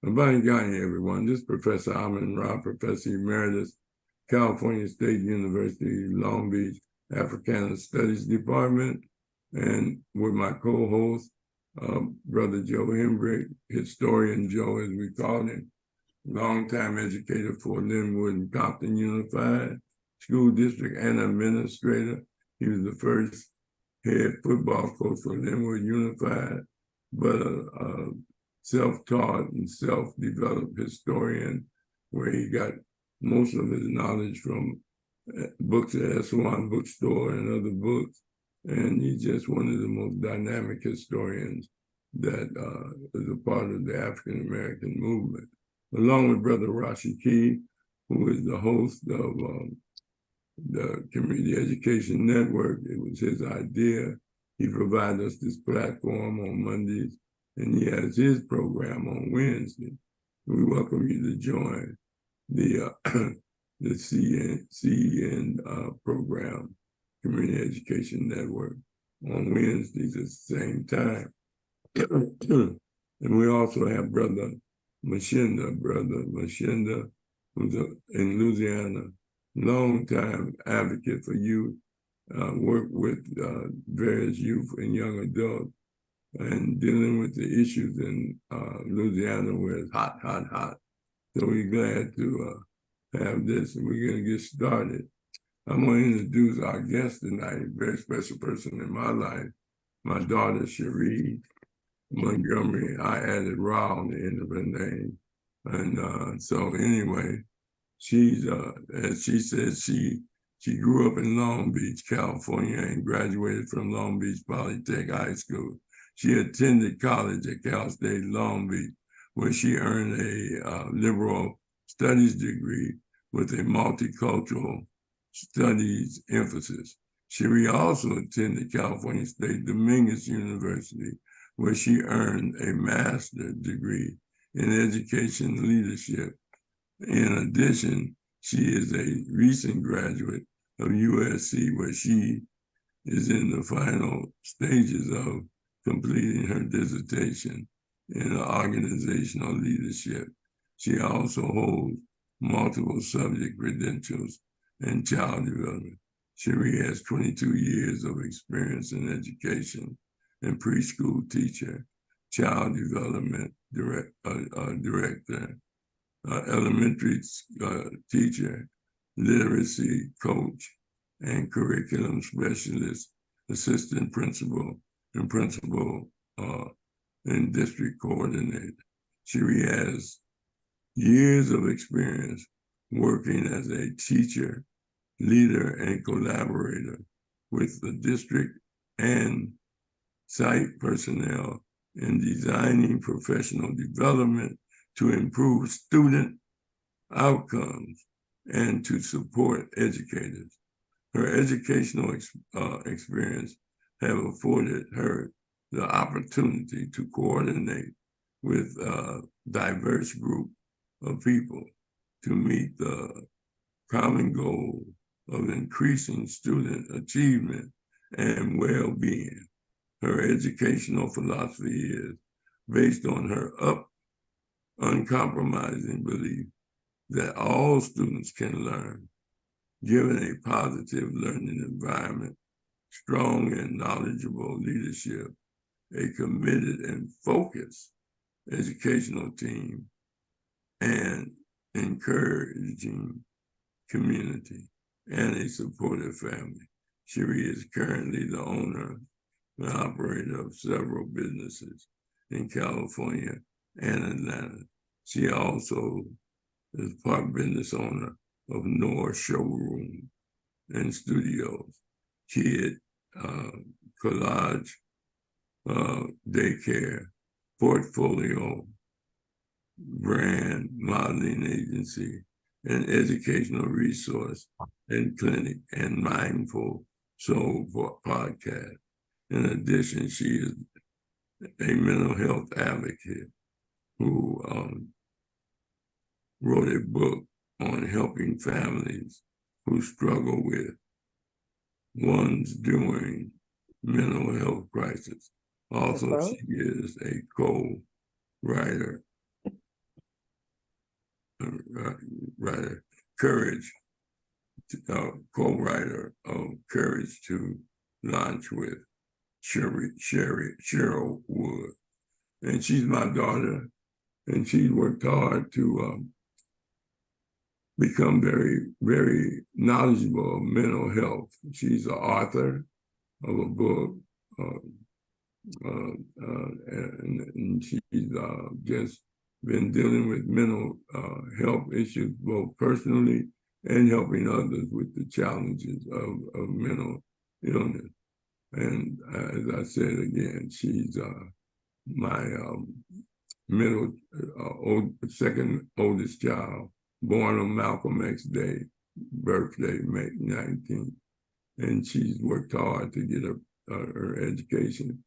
Abangani, everyone. This is Professor Rahh, Professor Emeritus, California State University, Long Beach, Africana Studies Department, and with my co-host, Brother Joe Hembrick, historian Joe, as we call him, longtime educator for Linwood and Compton Unified School District and administrator. He was the first head football coach for Linwood Unified, but self-taught and self-developed historian, where he got most of his knowledge from books at Swan Bookstore and other books. And he's just one of the most dynamic historians that is a part of the African-American movement. Along with Brother Cheree, who is the host of the Community Education Network. It was his idea. He provided us this platform on Mondays, and he has his program on Wednesday. We welcome you to join the CEN program, Community Education Network, on Wednesdays at the same time. And we also have Brother Machinda, who's in Louisiana, longtime advocate for youth, worked with various youth and young adults, and dealing with the issues in Louisiana where it's hot. So we're glad to have this, and we're going to get started. I'm going to introduce our guest tonight, a very special person in my life, my daughter, Cheree Montgomery. I added Rahh on the end of her name. And so anyway, she's, as she says, she grew up in Long Beach, California, and graduated from Long Beach Polytech High School. She attended college at Cal State Long Beach, where she earned a liberal studies degree with a multicultural studies emphasis. Cheree also attended California State Dominguez University, where she earned a master's degree in education leadership. In addition, she is a recent graduate of USC, where she is in the final stages of completing her dissertation in organizational leadership. She also holds multiple subject credentials in child development. Cheree has 22 years of experience in education and preschool teacher, child development director, elementary teacher, literacy coach, and curriculum specialist, assistant principal, and principal and district coordinator. Cheree has years of experience working as a teacher, leader, and collaborator with the district and site personnel in designing professional development to improve student outcomes and to support educators. Her educational experience have afforded her the opportunity to coordinate with a diverse group of people to meet the common goal of increasing student achievement and well-being. Her educational philosophy is based on her uncompromising belief that all students can learn, given a positive learning environment, strong and knowledgeable leadership, a committed and focused educational team, and encouraging community and a supportive family. Cheree is currently the owner and operator of several businesses in California and Atlanta. She also is part business owner of North Showroom and Studios, Kid Collage Daycare, Portfolio Brand Modeling Agency, and Educational Resource and Clinic, and Mindful Soul Podcast. In addition, she is a mental health advocate who wrote a book on helping families who struggle with ones during mental health crisis. Also, she is a co-writer writer, Courage, co-writer of Courage to Launch with Cheryl Wood. And she's my daughter, and she worked hard to become very, very knowledgeable of mental health. She's an author of a book, and she's just been dealing with mental health issues, both personally and helping others with the challenges of mental illness. And as I said again, she's my second oldest child, born on Malcolm X Day, birthday, May 19th. And she's worked hard to get her education.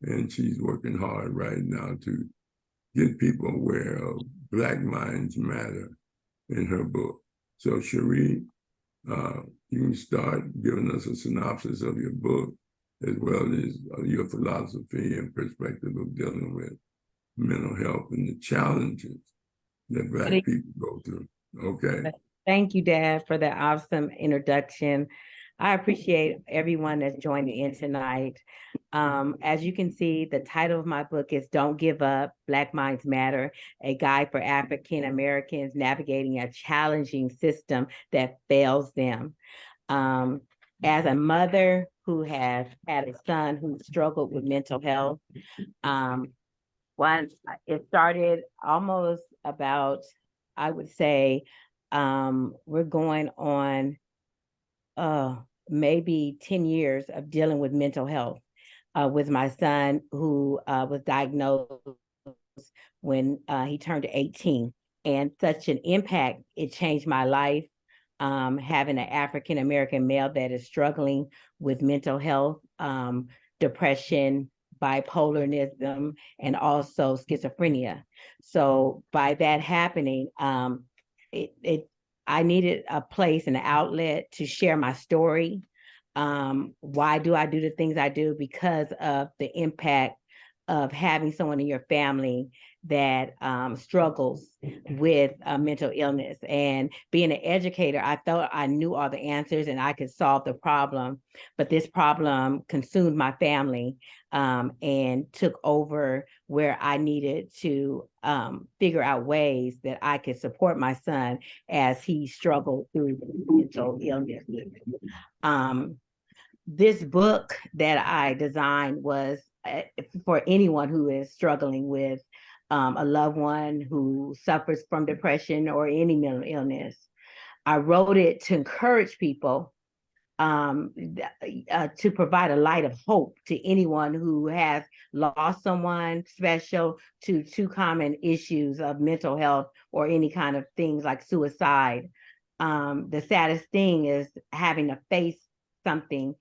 And she's working hard right now to get people aware of Black Minds Matter in her book. So Cheree, you can start giving us a synopsis of your book, as well as your philosophy and perspective of dealing with mental health and the challenges that Black people go through. Okay. Thank you, Dad, for that awesome introduction. I appreciate everyone that's joining in tonight. As you can see, the title of my book is Don't Give Up, Black Minds Matter, a guide for African Americans navigating a challenging system that fails them. As a mother who has had a son who struggled with mental health, once it started almost about, I would say, we're going on maybe 10 years of dealing with mental health with my son, who was diagnosed when he turned 18. And such an impact, it changed my life, having an African-American male that is struggling with mental health, depression, bipolarism, and also schizophrenia. So by that happening, I needed a place, an outlet to share my story. Why do I do the things I do? Because of the impact of having someone in your family that struggles with mental illness. And being an educator, I thought I knew all the answers and I could solve the problem, but this problem consumed my family and took over, where I needed to figure out ways that I could support my son as he struggled through mental illness. This book that I designed was for anyone who is struggling with a loved one who suffers from depression or any mental illness. I wrote it to encourage people, to provide a light of hope to anyone who has lost someone special, to two common issues of mental health or any kind of things like suicide. The saddest thing is having to face something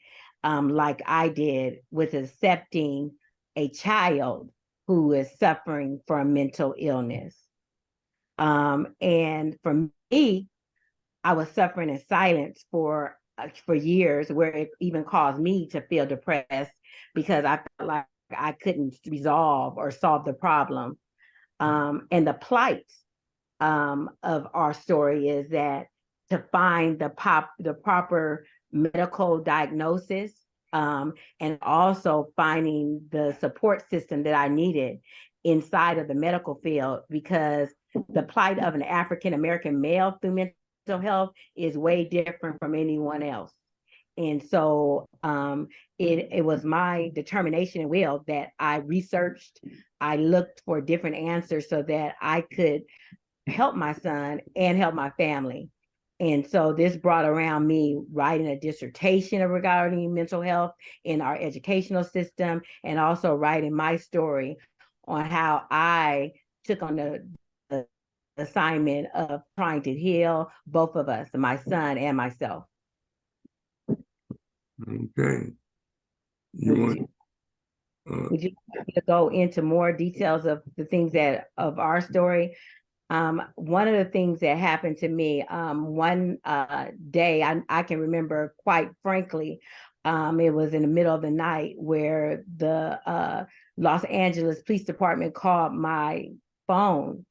like I did, with accepting a child who is suffering from mental illness. And for me, I was suffering in silence for years, where it even caused me to feel depressed because I felt like I couldn't resolve or solve the problem. And the plight of our story is that to find the proper medical diagnosis, and also finding the support system that I needed inside of the medical field, because the plight of an African-American male through mental health is way different from anyone else. And so it was my determination and will that I researched, I looked for different answers so that I could help my son and help my family. And so this brought around me writing a dissertation regarding mental health in our educational system, and also writing my story on how I took on the assignment of trying to heal both of us, my son and myself. Okay. Would you like me to go into more details of the things of our story? One of the things that happened to me, one day, I can remember quite frankly, it was in the middle of the night, where the Los Angeles Police Department called my phone,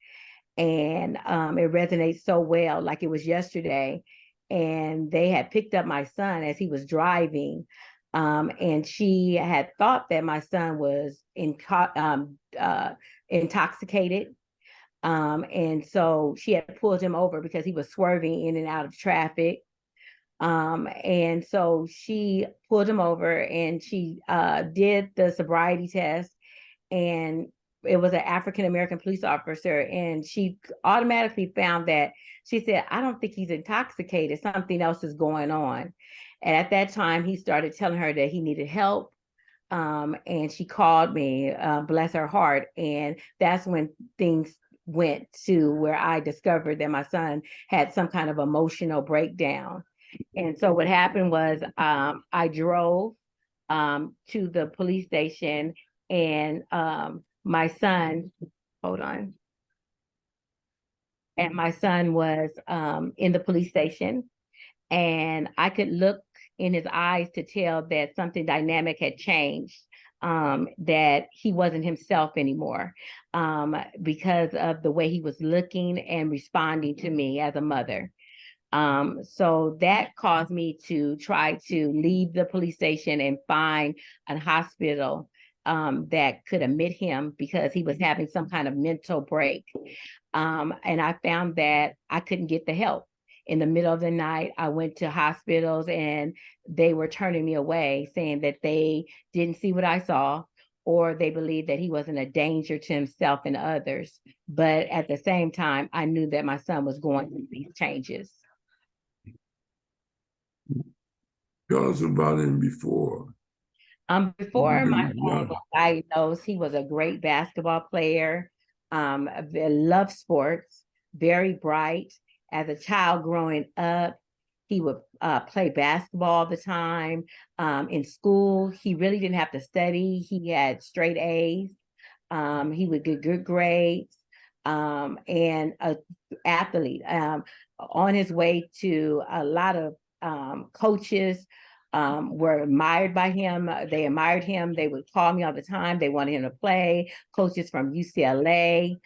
And it resonates so well, like it was yesterday. And they had picked up my son as he was driving. And she had thought that my son was intoxicated. And so she had pulled him over because he was swerving in and out of traffic. And so she pulled him over and she did the sobriety test, and it was an African American police officer, and she automatically found that. She said, I don't think he's intoxicated. Something else is going on. And at that time, he started telling her that he needed help. And she called me, bless her heart. And that's when things went to where I discovered that my son had some kind of emotional breakdown. And so what happened was I drove to the police station, and my son, hold on, and my son was in the police station, and I could look in his eyes to tell that something dynamic had changed, that he wasn't himself anymore, because of the way he was looking and responding to me as a mother. So that caused me to try to leave the police station and find a hospital that could admit him because he was having some kind of mental break. And I found that I couldn't get the help. In the middle of the night, I went to hospitals and they were turning me away, saying that they didn't see what I saw, or they believed that he wasn't a danger to himself and others. But at the same time, I knew that my son was going through these changes. Tell us about him before. Before my son was diagnosed, he was a great basketball player, loved sports, very bright. As a child growing up, he would play basketball all the time. In school, he really didn't have to study. He had straight A's. He would get good grades, and an athlete. On his way to a lot of coaches were admired by him. They admired him. They would call me all the time. They wanted him to play. Coaches from UCLA,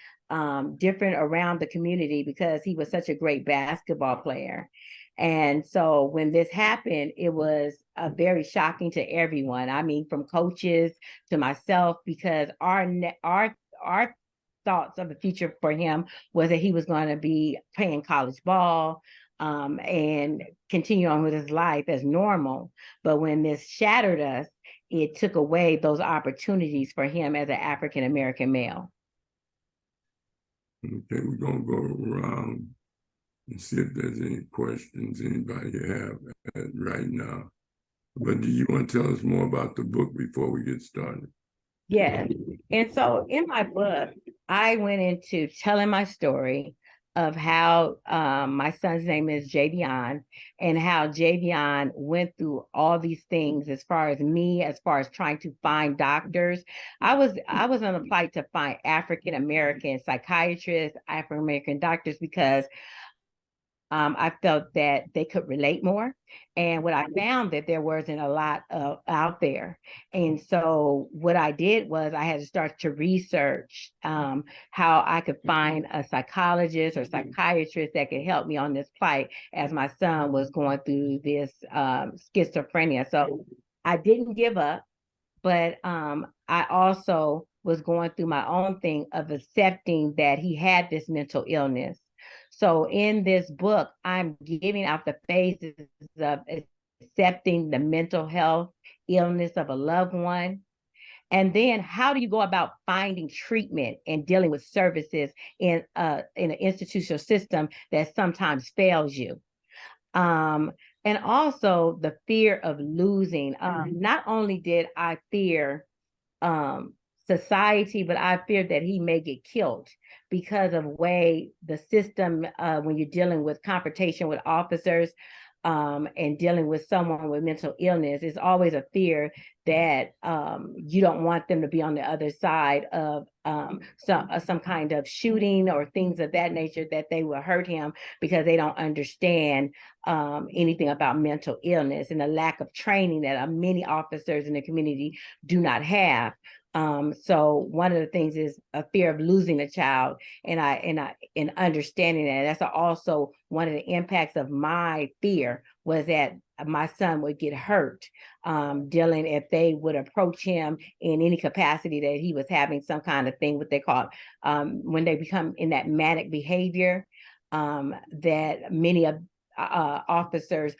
different around the community, because he was such a great basketball player. And so when this happened, it was very shocking to everyone. I mean, from coaches to myself, because our thoughts of the future for him was that he was going to be playing college ball, and continue on with his life as normal. But when this shattered us, it took away those opportunities for him as an African American male. Okay, we're gonna go around and see if there's any questions anybody have right now. But do you want to tell us more about the book before we get started? Yes. And so in my book, I went into telling my story of how my son's name is Javion, and how Javion went through all these things as far as me, as far as trying to find doctors. I was on a flight to find African American psychiatrists, African American doctors, because I felt that they could relate more. And what I found that there wasn't a lot out there. And so what I did was I had to start to research how I could find a psychologist or psychiatrist that could help me on this plight as my son was going through this schizophrenia. So I didn't give up, but I also was going through my own thing of accepting that he had this mental illness. So in this book, I'm giving out the phases of accepting the mental health illness of a loved one. And then how do you go about finding treatment and dealing with services in an institutional system that sometimes fails you? And also the fear of losing. Not only did I fear society, but I fear that he may get killed because of way the system, when you're dealing with confrontation with officers, and dealing with someone with mental illness, is always a fear that you don't want them to be on the other side of some kind of shooting or things of that nature, that they will hurt him because they don't understand anything about mental illness, and the lack of training that many officers in the community do not have. So one of the things is a fear of losing a child, and in understanding that, that's also one of the impacts of my fear was that my son would get hurt, dealing if they would approach him in any capacity that he was having some kind of thing, what they call when they become in that manic behavior, that many of officers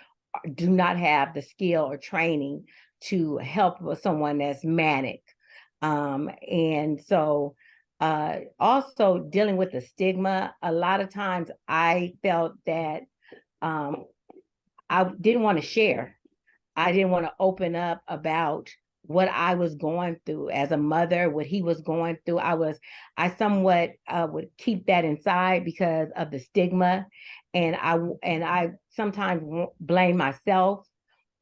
do not have the skill or training to help with someone that's manic. And so also dealing with the stigma, a lot of times I felt that I didn't want to share. I didn't want to open up about what I was going through as a mother, what he was going through. I somewhat would keep that inside because of the stigma, and I sometimes blame myself,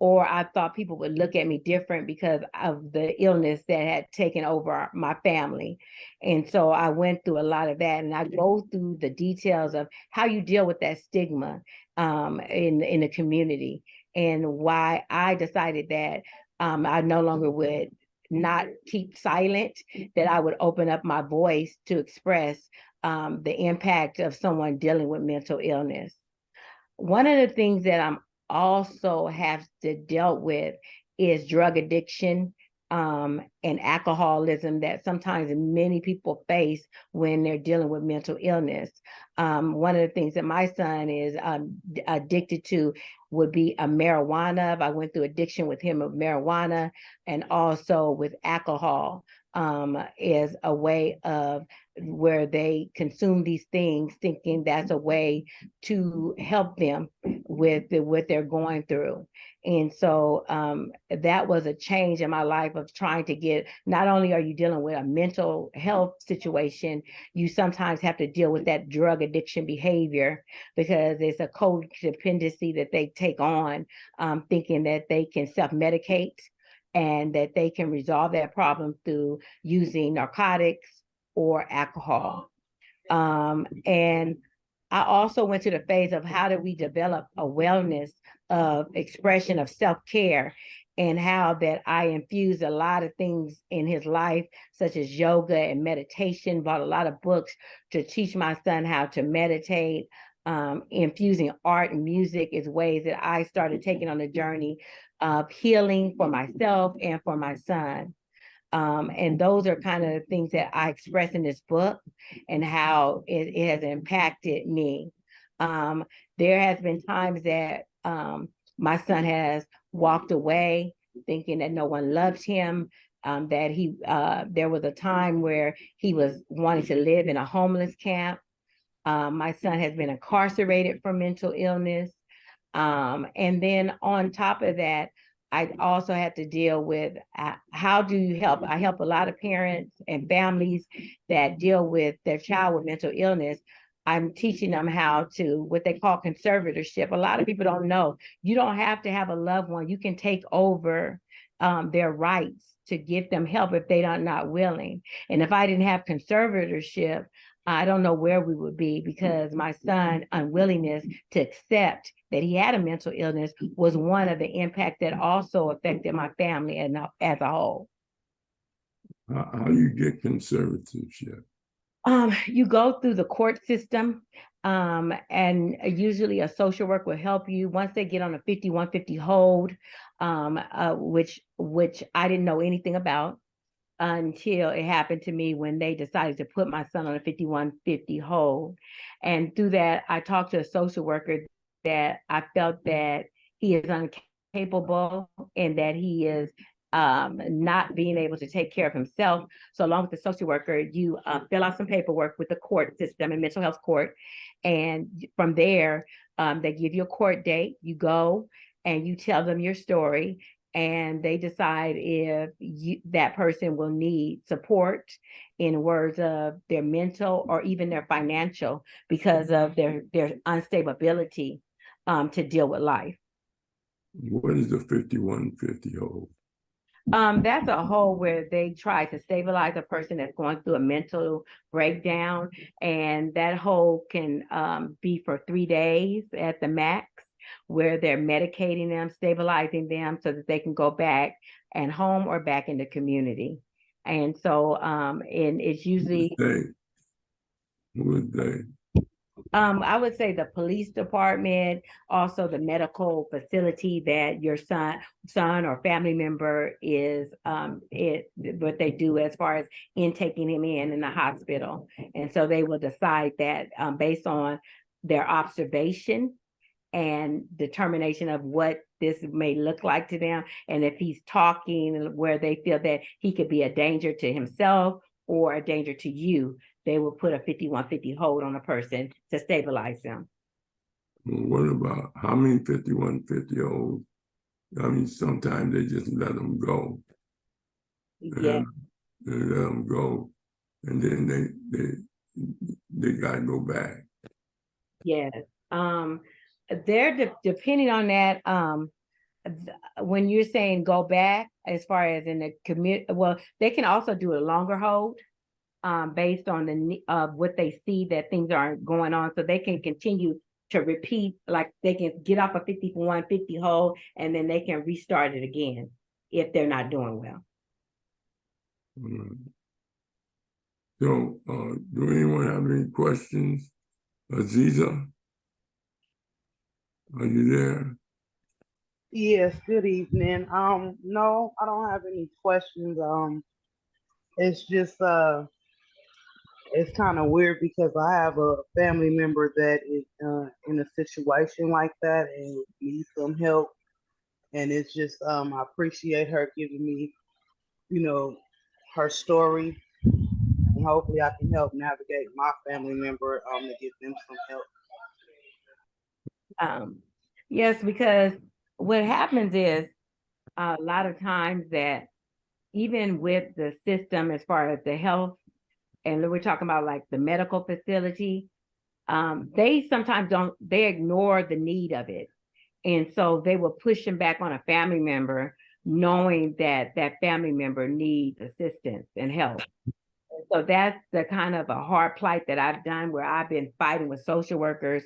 or I thought people would look at me different because of the illness that had taken over my family. And so I went through a lot of that, and I go through the details of how you deal with that stigma in the community, and why I decided that I no longer would not keep silent, that I would open up my voice to express the impact of someone dealing with mental illness. One of the things that I'm also have to dealt with is drug addiction, and alcoholism that sometimes many people face when they're dealing with mental illness. One of the things that my son is addicted to would be a marijuana. I went through addiction with him of marijuana, and also with alcohol, is a way of where they consume these things thinking that's a way to help them with what they're going through. And so that was a change in my life of trying to get, not only are you dealing with a mental health situation, you sometimes have to deal with that drug addiction behavior, because it's a codependency that they take on, thinking that they can self-medicate and that they can resolve that problem through using narcotics or alcohol. And I also went to the phase of how do we develop a wellness of expression of self-care, and how that I infused a lot of things in his life, such as yoga and meditation, bought a lot of books to teach my son how to meditate, infusing art and music is ways that I started taking on a journey of healing for myself and for my son. And those are kind of the things that I express in this book, and how it has impacted me. There has been times that my son has walked away thinking that no one loved him, that there was a time where he was wanting to live in a homeless camp. My son has been incarcerated for mental illness. And then on top of that, I also had to deal with how do you help? I help a lot of parents and families that deal with their child with mental illness. I'm teaching them how to, what they call conservatorship. A lot of people don't know. You don't have to have a loved one. You can take over their rights to get them help if they are not willing. And if I didn't have conservatorship, I don't know where we would be, because my son's unwillingness to accept that he had a mental illness was one of the impact that also affected my family and as a whole. How do you get conservatorship? You go through the court system, and usually a social worker will help you once they get on a 5150 hold, which I didn't know anything about until it happened to me when they decided to put my son on a 5150 hold. And through that, I talked to a social worker that I felt that he is incapable, and that he is not being able to take care of himself. So along with the social worker, you fill out some paperwork with the court system and mental health court. And from there, they give you a court date. You go and you tell them your story, and they decide if that person will need support in words of their mental or even their financial, because of their unstability to deal with life. What is the 5150 hold? That's a hold where they try to stabilize a person that's going through a mental breakdown, and that hold can be for 3 days at the max, where they're medicating them, stabilizing them so that they can go back and home or back in the community. And so, and it's usually, Who is they? I would say the police department, also the medical facility that your son or family member is, what they do as far as taking him in the hospital. And so they will decide that, based on their observation and determination of what this may look like to them. And if he's talking where they feel that he could be a danger to himself or a danger to you, they will put a 5150 hold on a person to stabilize them. Well, what about how many 5150 olds? I mean, sometimes they just let them go. Yeah. They let them go, and then they gotta go back. Yes. They're depending on that. When you're saying go back, as far as in the community, well, they can also do a longer hold, based on the what they see that things aren't going on, so they can continue to repeat, like they can get off a 5150 hold and then they can restart it again if they're not doing well. So, do anyone have any questions? Aziza, are you there? Yes, good evening. No, I don't have any questions. It's just it's kind of weird because I have a family member that is in a situation like that and needs some help. And it's just I appreciate her giving me, you know, her story, and hopefully I can help navigate my family member to give them some help. Yes, because what happens is a lot of times that even with the system, as far as the health, and we're talking about like the medical facility, they sometimes they ignore the need of it. And so they will push them back on a family member, knowing that that family member needs assistance and help. So that's the kind of a hard plight that I've done, where I've been fighting with social workers,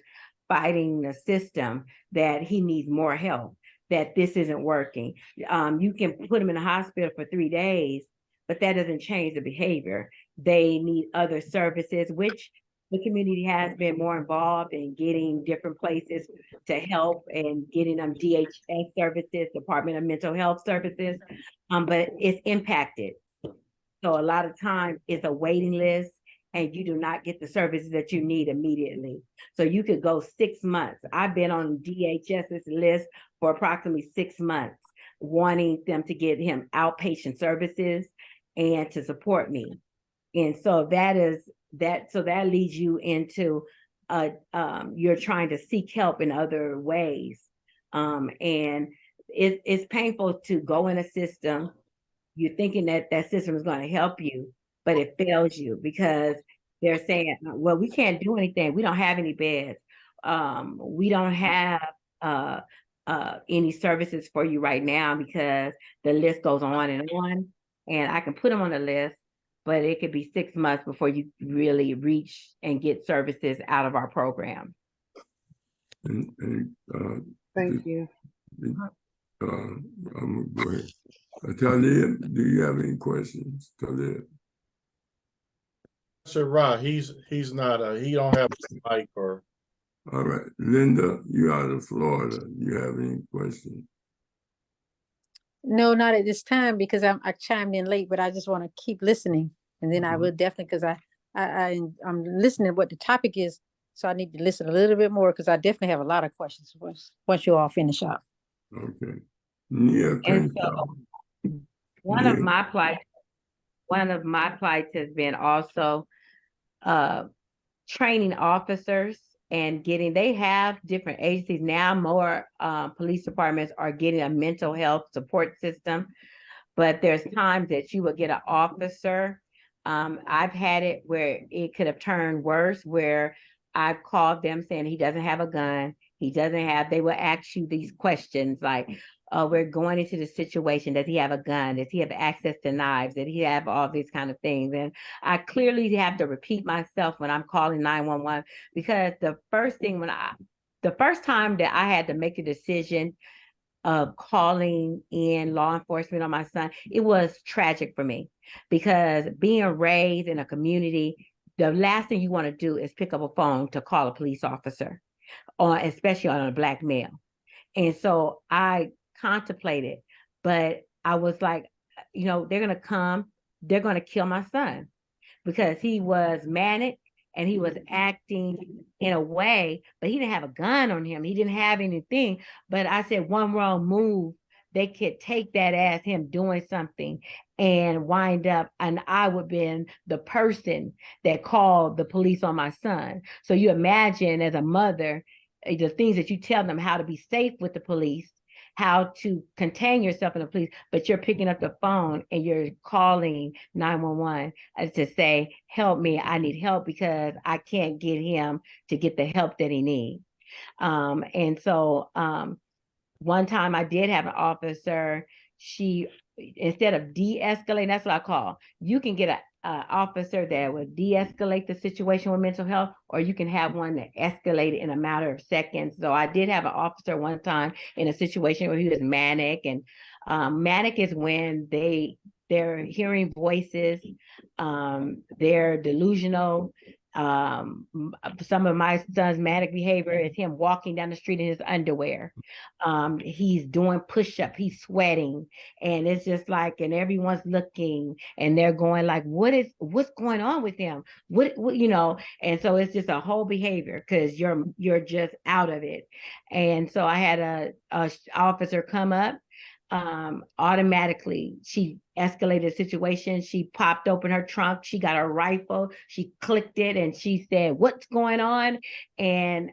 fighting the system, that he needs more help, that this isn't working. You can put him in a hospital for 3 days, but that doesn't change the behavior. They need other services, which the community has been more involved in getting different places to help and getting them DHS services, Department of Mental Health services, but it's impacted. So a lot of times it's a waiting list and you do not get the services that you need immediately. So you could go 6 months. I've been on DHS's list for approximately 6 months, wanting them to get him outpatient services and to support me. And so that leads you into you're trying to seek help in other ways. And it's painful to go in a system. You're thinking that that system is going to help you, but it fails you because they're saying, well, we can't do anything. We don't have any beds. We don't have any services for you right now, because the list goes on and on. And I can put them on the list, but it could be 6 months before you really reach and get services out of our program. Thank you. I'm gonna go ahead. Talib, do you have any questions? Talib? Sir Rahh, he's not he don't have a mic or. All right, Linda, you out of Florida. You have any questions? No, not at this time, because I chimed in late, but I just want to keep listening, and then I will definitely, because I'm listening to what the topic is, so I need to listen a little bit more, because I definitely have a lot of questions once you all finish up. Okay. Yeah. And so one of my plights has been also training officers and they have different agencies now. More police departments are getting a mental health support system, but there's times that you will get an officer. I've had it where it could have turned worse, where I've called them saying he doesn't have a gun. They will ask you these questions like, we're going into the situation. Does he have a gun? Does he have access to knives? Does he have all these kind of things? And I clearly have to repeat myself when I'm calling 911, because the first time that I had to make a decision, of calling in law enforcement on my son, it was tragic for me because being raised in a community, the last thing you want to do is pick up a phone to call a police officer, or especially on a Black male. And so I contemplated, but I was like, they're going to come, they're going to kill my son because he was manic and he was acting in a way, but he didn't have a gun on him. He didn't have anything. But I said one wrong move, they could take that as him doing something and wind up, and I would have been the person that called the police on my son. So you imagine as a mother, the things that you tell them, how to be safe with the police, how to contain yourself in the police, but you're picking up the phone and you're calling 911 to say, help me, I need help because I can't get him to get the help that he needs. And so one time I did have an officer, she, instead of de-escalating, that's what I call, you can get an officer that would de-escalate the situation with mental health, or you can have one that escalated in a matter of seconds. So I did have an officer one time in a situation where he was manic, and manic is when they're hearing voices, they're delusional. Some of my son's manic behavior is him walking down the street in his underwear. He's doing push-up, he's sweating, and it's just like, and everyone's looking and they're going like, what's going on with him? What and so it's just a whole behavior because you're just out of it. And so I had a officer come up. Automatically she escalated the situation. She popped open her trunk, she got a rifle, she clicked it, and she said, what's going on? And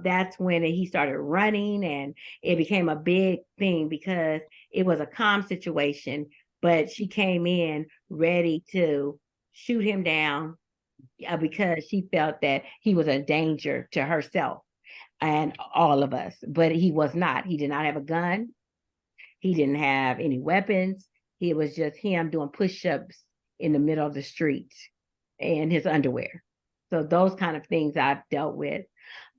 that's when he started running, and it became a big thing because it was a calm situation, but she came in ready to shoot him down because she felt that he was a danger to herself and all of us. But he was not. He did not have a gun. He didn't have any weapons. It was just him doing push-ups in the middle of the street in his underwear. So those kind of things I've dealt with.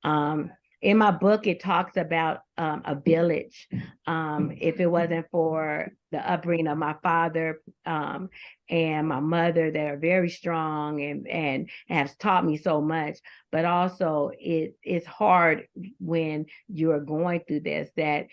In my book, it talks about a village. If it wasn't for the upbringing of my father and my mother, that are very strong and have taught me so much, but also it's hard when you're going through this, that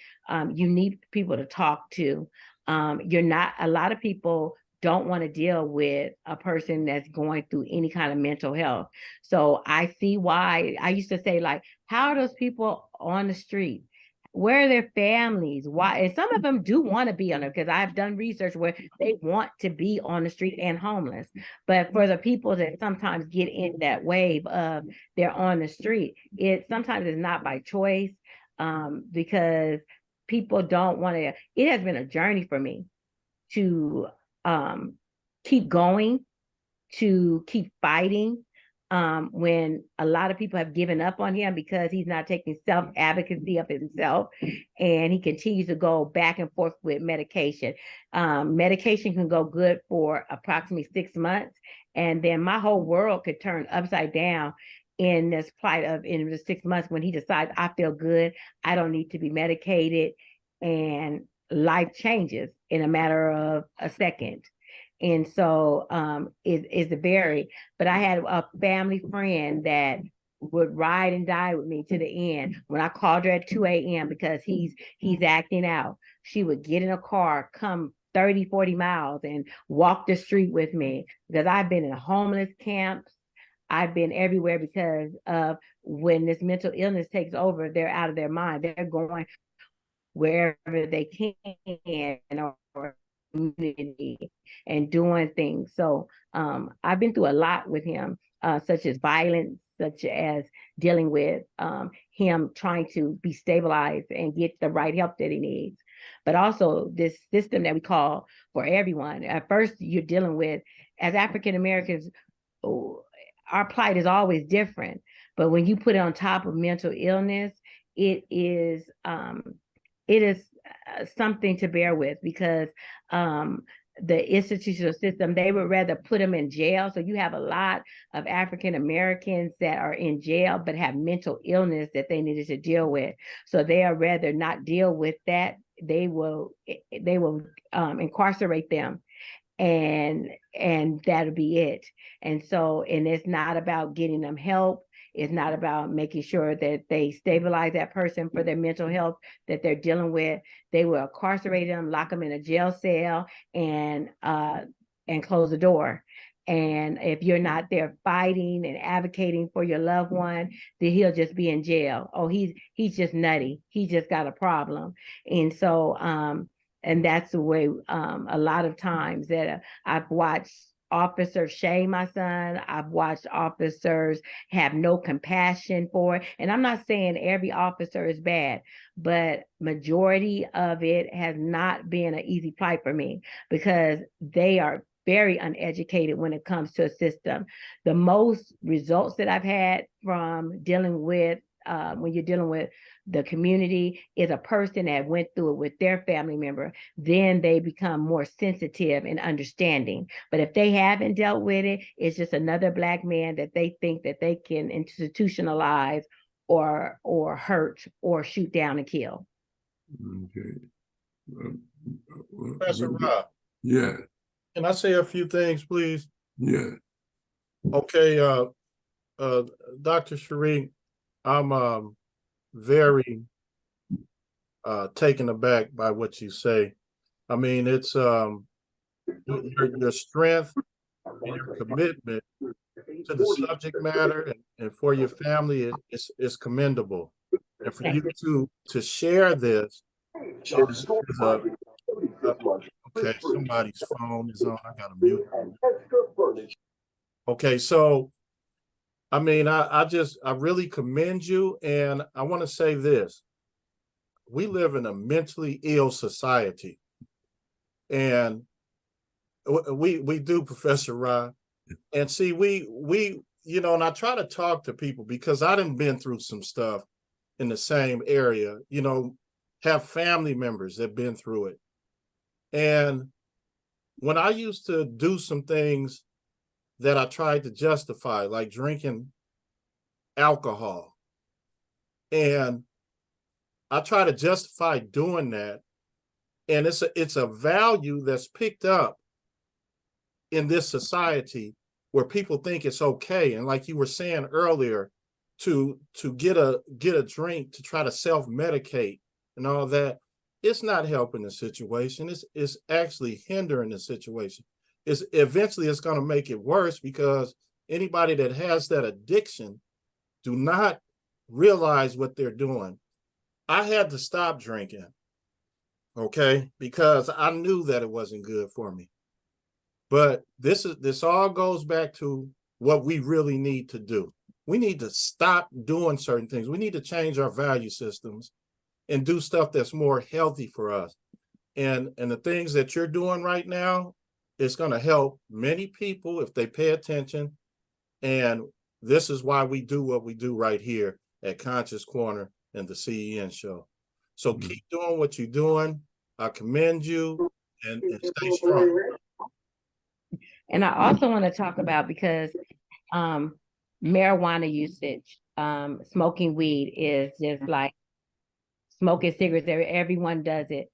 you need people to talk to. A lot of people don't want to deal with a person that's going through any kind of mental health. So I see why. I used to say, like, how are those people on the street? Where are their families? Why? And some of them do want to be on it, because I've done research where they want to be on the street and homeless. But for the people that sometimes get in that wave of they're on the street, it sometimes is not by choice, because people don't want to. It has been a journey for me to keep going, to keep fighting, when a lot of people have given up on him because he's not taking self-advocacy of himself, and he continues to go back and forth with medication. Medication can go good for approximately 6 months, and then my whole world could turn upside down in this plight of in the 6 months when he decides, I feel good, I don't need to be medicated, and life changes in a matter of a second. And so it's very, but I had a family friend that would ride and die with me to the end. When I called her at 2 a.m. because he's acting out, she would get in a car, come 30, 40 miles and walk the street with me, because I've been in homeless camps. I've been everywhere because of when this mental illness takes over, they're out of their mind. They're going wherever they can or community and doing things. So I've been through a lot with him, such as violence, such as dealing with him trying to be stabilized and get the right help that he needs. But also this system that we call for everyone. At first, you're dealing with, as African Americans, our plight is always different. But when you put it on top of mental illness, it is something to bear with, because the institutional system, they would rather put them in jail. So you have a lot of African Americans that are in jail but have mental illness that they needed to deal with. So they are rather not deal with that they will incarcerate them, and that'll be it. And so, and it's not about getting them help. It's not about making sure that they stabilize that person for their mental health that they're dealing with. They will incarcerate them, lock them in a jail cell, and close the door. And if you're not there fighting and advocating for your loved one, then he'll just be in jail. Oh, he's just nutty. He just got a problem. And so, and that's the way a lot of times that I've watched officers shame my son. I've watched officers have no compassion for it. And I'm not saying every officer is bad, but majority of it has not been an easy plight for me, because they are very uneducated when it comes to a system. The most results that I've had from dealing with when you're dealing with the community is a person that went through it with their family member. Then they become more sensitive and understanding. But if they haven't dealt with it, it's just another Black man that they think that they can institutionalize or hurt or shoot down and kill. Okay. Professor Rahh, Yeah. can I say a few things, please? Yeah. Okay, Dr. Cheree, I'm very taken aback by what you say. I mean, it's your strength and your commitment to the subject matter and for your family is commendable. And for you to share this is okay, somebody's phone is on. I gotta mute. Okay, so I mean, I really commend you, and I want to say this. We live in a mentally ill society, and we do, Professor Rahh. And see, we you know, and I try to talk to people because I done been through some stuff in the same area, you know, have family members that been through it. And when I used to do some things that I tried to justify, like drinking alcohol, and I try to justify doing that, and it's a value that's picked up in this society where people think it's okay. And like you were saying earlier, to get a drink to try to self-medicate and all that, it's not helping the situation. It's actually hindering the situation. It's eventually it's going to make it worse, because anybody that has that addiction do not realize what they're doing. I had to stop drinking, okay, because I knew that it wasn't good for me. But this all goes back to what we really need to do. We need to stop doing certain things. We need to change our value systems and do stuff that's more healthy for us. And the things that you're doing right now, it's going to help many people if they pay attention. And this is why we do what we do right here at Conscious Corner and the CEN Show. So keep doing what you're doing. I commend you, and stay strong. And I also want to talk about, because marijuana usage, smoking weed is just like smoking cigarettes. Everyone does it.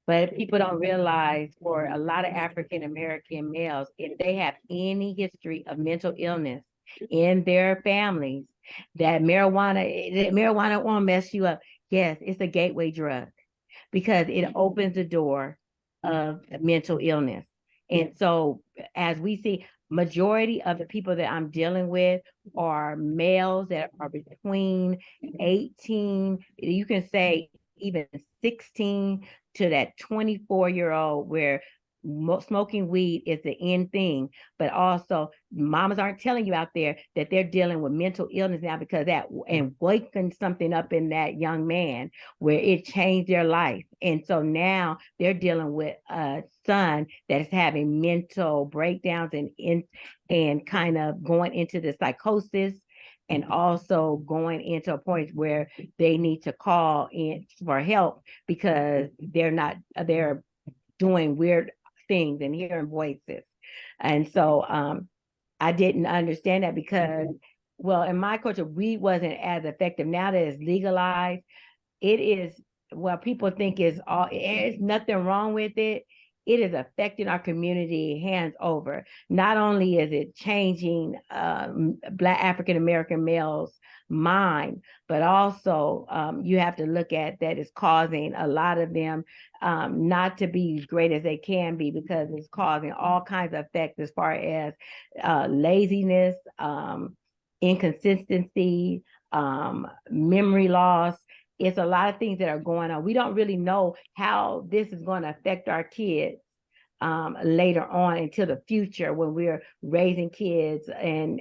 But people don't realize, for a lot of African American males, if they have any history of mental illness in their families, that marijuana won't mess you up. Yes, it's a gateway drug, because it opens the door of mental illness. And so, as we see, majority of the people that I'm dealing with are males that are between 18, you can say even 16 to that 24-year-old, where smoking weed is the end thing. But also, mamas aren't telling you out there that they're dealing with mental illness now, because that and waking something up in that young man where it changed their life. And so now they're dealing with a son that is having mental breakdowns and kind of going into the psychosis, and also going into a point where they need to call in for help, because they're doing weird things and hearing voices. And so I didn't understand that, because, well, in my culture, weed wasn't as effective. Now that it's legalized, it is what people think is all, it's nothing wrong with it. It is affecting our community hands over. Not only is it changing Black African American males' mind, but also you have to look at that it's causing a lot of them not to be as great as they can be, because it's causing all kinds of effects as far as laziness, inconsistency, memory loss. It's a lot of things that are going on. We don't really know how this is going to affect our kids later on into the future, when we're raising kids and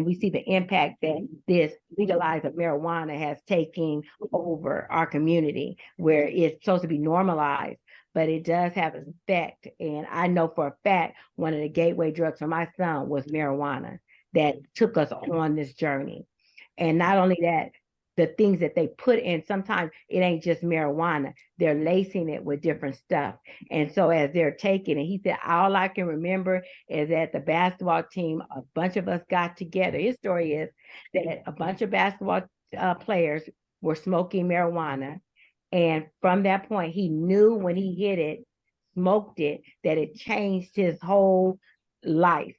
we see the impact that this legalized of marijuana has taken over our community, where it's supposed to be normalized, but it does have an effect. And I know for a fact one of the gateway drugs for my son was marijuana that took us on this journey. And not only that, the things that they put in, sometimes it ain't just marijuana, they're lacing it with different stuff. And so as they're taking it, he said, all I can remember is that the basketball team, a bunch of us got together. His story is that a bunch of basketball players were smoking marijuana. And from that point, he knew when he hit it, smoked it, that it changed his whole life.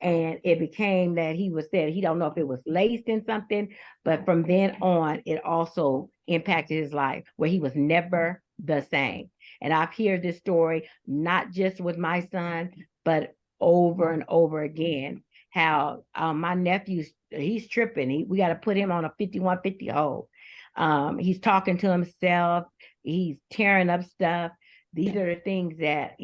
And it became that he was said, he don't know if it was laced in something, but from then on, it also impacted his life, where he was never the same. And I've heard this story, not just with my son, but over and over again, how my nephew, he's tripping. We got to put him on a 5150 hole. He's talking to himself. He's tearing up stuff. These are the things that,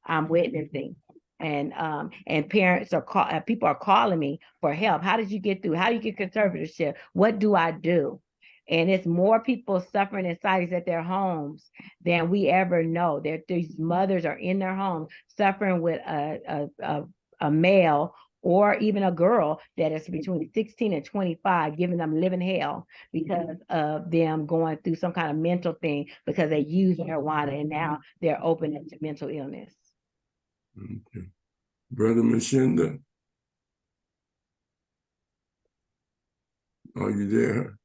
I'm witnessing. And parents are people are calling me for help. How did you get through? How do you get conservatorship? What do I do? And it's more people suffering in silence at their homes than we ever know. These mothers are in their homes suffering with a male or even a girl that is between 16 and 25, giving them living hell because of them going through some kind of mental thing because they use marijuana, and now they're open to mental illness. Okay. Brother Mashinda, are you there?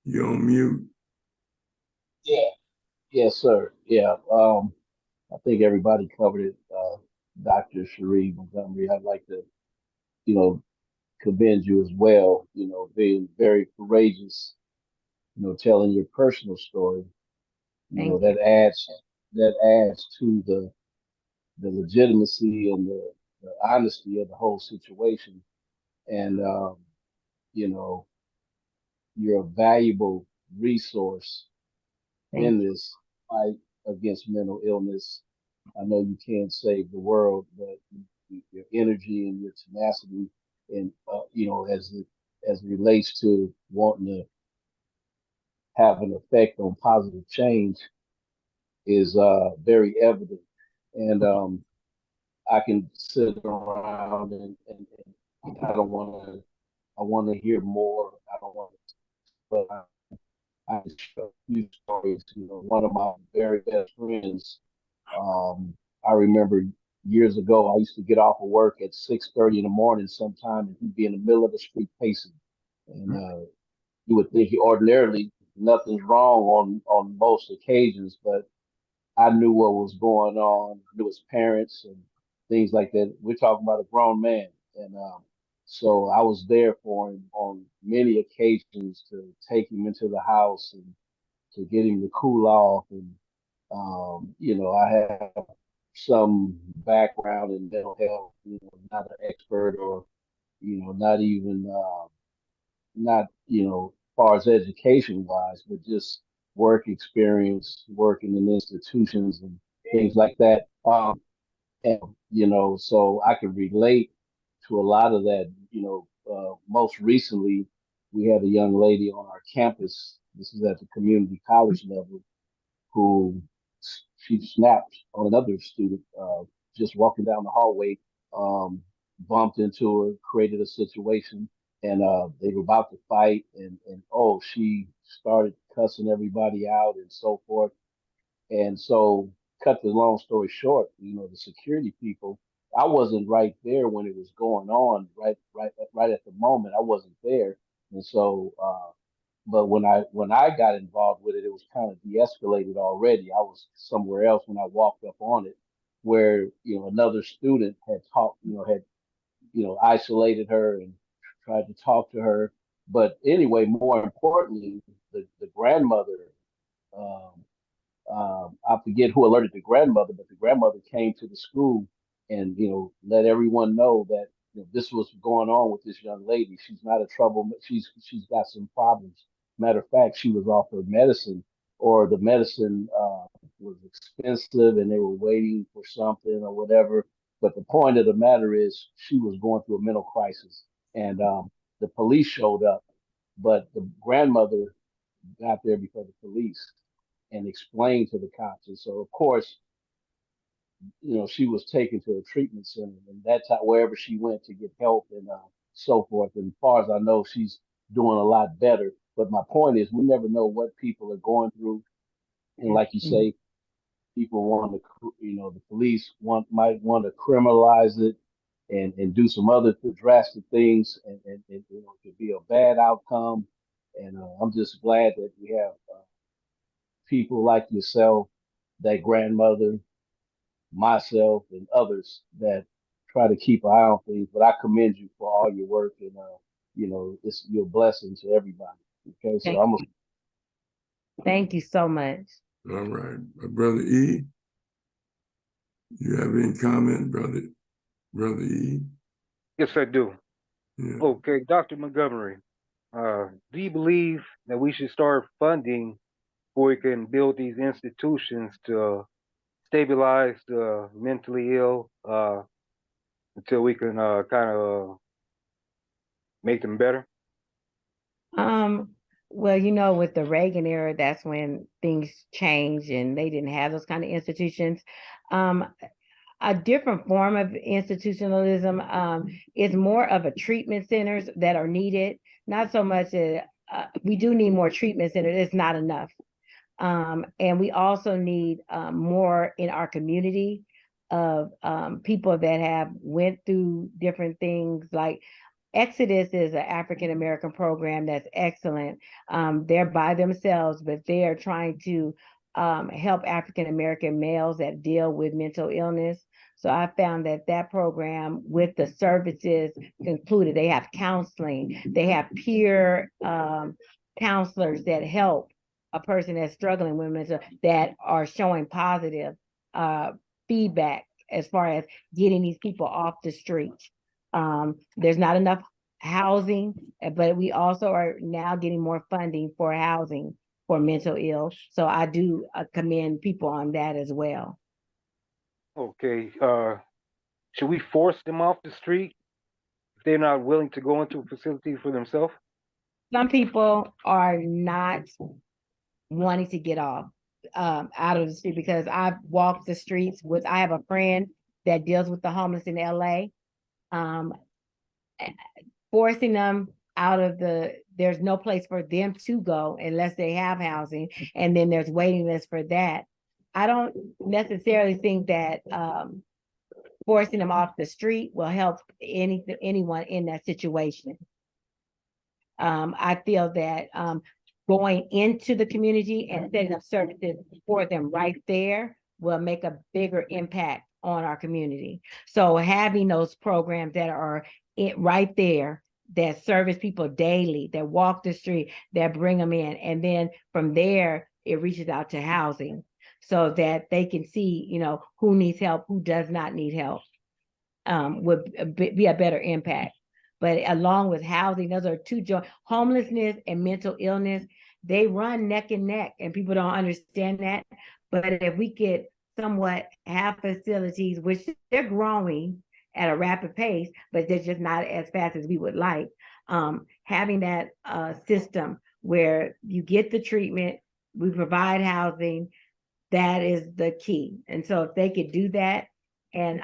You're on mute. Yeah, yes, sir. Yeah. I think everybody covered it. Dr. Cheree Montgomery, I'd like to, commend you as well, being very courageous, telling your personal story. Thank That adds to the legitimacy and the honesty of the whole situation. And you know, you're a valuable resource in this fight against mental illness. I know you can't save the world, but your energy and your tenacity, and as it relates to wanting to have an effect on positive change, is very evident. And I can sit around and I don't want to. I want to hear more. I don't want to, but I can share a few stories. One of my very best friends. I remember years ago, I used to get off of work at 6:30 in the morning sometime, and he'd be in the middle of the street pacing. And you would think ordinarily nothing's wrong on most occasions, but I knew what was going on. I knew his parents and things like that. We're talking about a grown man, and so I was there for him on many occasions to take him into the house and to get him to cool off. And I have some background in mental health. Not an expert or not even not far as education wise, but just work experience, working in institutions and things like that. And so I can relate to a lot of that. Most recently, we had a young lady on our campus. This is at the community college level, who she snapped on another student just walking down the hallway, bumped into her, created a situation, and they were about to fight, and she started cussing everybody out and so forth. And so, cut the long story short, the security people. I wasn't right there when it was going on, right at the moment. I wasn't there, and so But when I got involved with it, it was kind of de-escalated already. I was somewhere else when I walked up on it, where another student had talked, had isolated her and tried to talk to her. But anyway, more importantly, the grandmother, um, I forget who alerted the grandmother, but the grandmother came to the school and let everyone know that this was going on with this young lady. She's not a trouble. She's got some problems. Matter of fact, she was off her medicine, or the medicine was expensive, and they were waiting for something or whatever. But the point of the matter is, she was going through a mental crisis, and the police showed up, but the grandmother got there before the police and explained to the cops. And so, of course, she was taken to a treatment center, and that's how, wherever she went to get help and so forth. And as far as I know, she's doing a lot better. But my point is, we never know what people are going through. And like you say, people want to, the police might want to criminalize it and do some other drastic things, and it could be a bad outcome. And I'm just glad that we have people like yourself, that grandmother, myself, and others that try to keep an eye on things. But I commend you for all your work, and it's your blessing to everybody. Okay, so Thank you so much. All right, Brother E, you have any comment, Brother E? Yes, I do. Yeah. Okay, Dr. Montgomery, do you believe that we should start funding before we can build these institutions to stabilize the mentally ill until we can kind of make them better? Well, with the Reagan era, that's when things changed and they didn't have those kind of institutions. A different form of institutionalism is more of a treatment centers that are needed. Not so much, we do need more treatment centers, it's not enough. And we also need more in our community of people that have went through different things. Like Exodus is an African American program that's excellent. They're by themselves, but they are trying to help African American males that deal with mental illness. So I found that program, with the services included, they have counseling, they have peer counselors that help a person that's struggling with mental, that are showing positive feedback as far as getting these people off the street. There's not enough housing, but we also are now getting more funding for housing for mental ill. So I do commend people on that as well. Okay, should we force them off the street if they're not willing to go into a facility for themselves? Some people are not wanting to get off out of the street, because I've walked the streets I have a friend that deals with the homeless in LA. Forcing them out of there's no place for them to go unless they have housing, and then there's waiting lists for that. I don't necessarily think that forcing them off the street will help anyone in that situation. I feel that going into the community and setting up services for them right there will make a bigger impact on our community. So having those programs that are right there, that service people daily, that walk the street, that bring them in, and then from there it reaches out to housing, so that they can see, who needs help, who does not need help, would be a better impact. But along with housing, those are two joint. Homelessness and mental illness, they run neck and neck, and people don't understand that. But if we get somewhat have facilities, which they're growing at a rapid pace, but they're just not as fast as we would like, having that system where you get the treatment, we provide housing, that is the key. And so if they could do that, and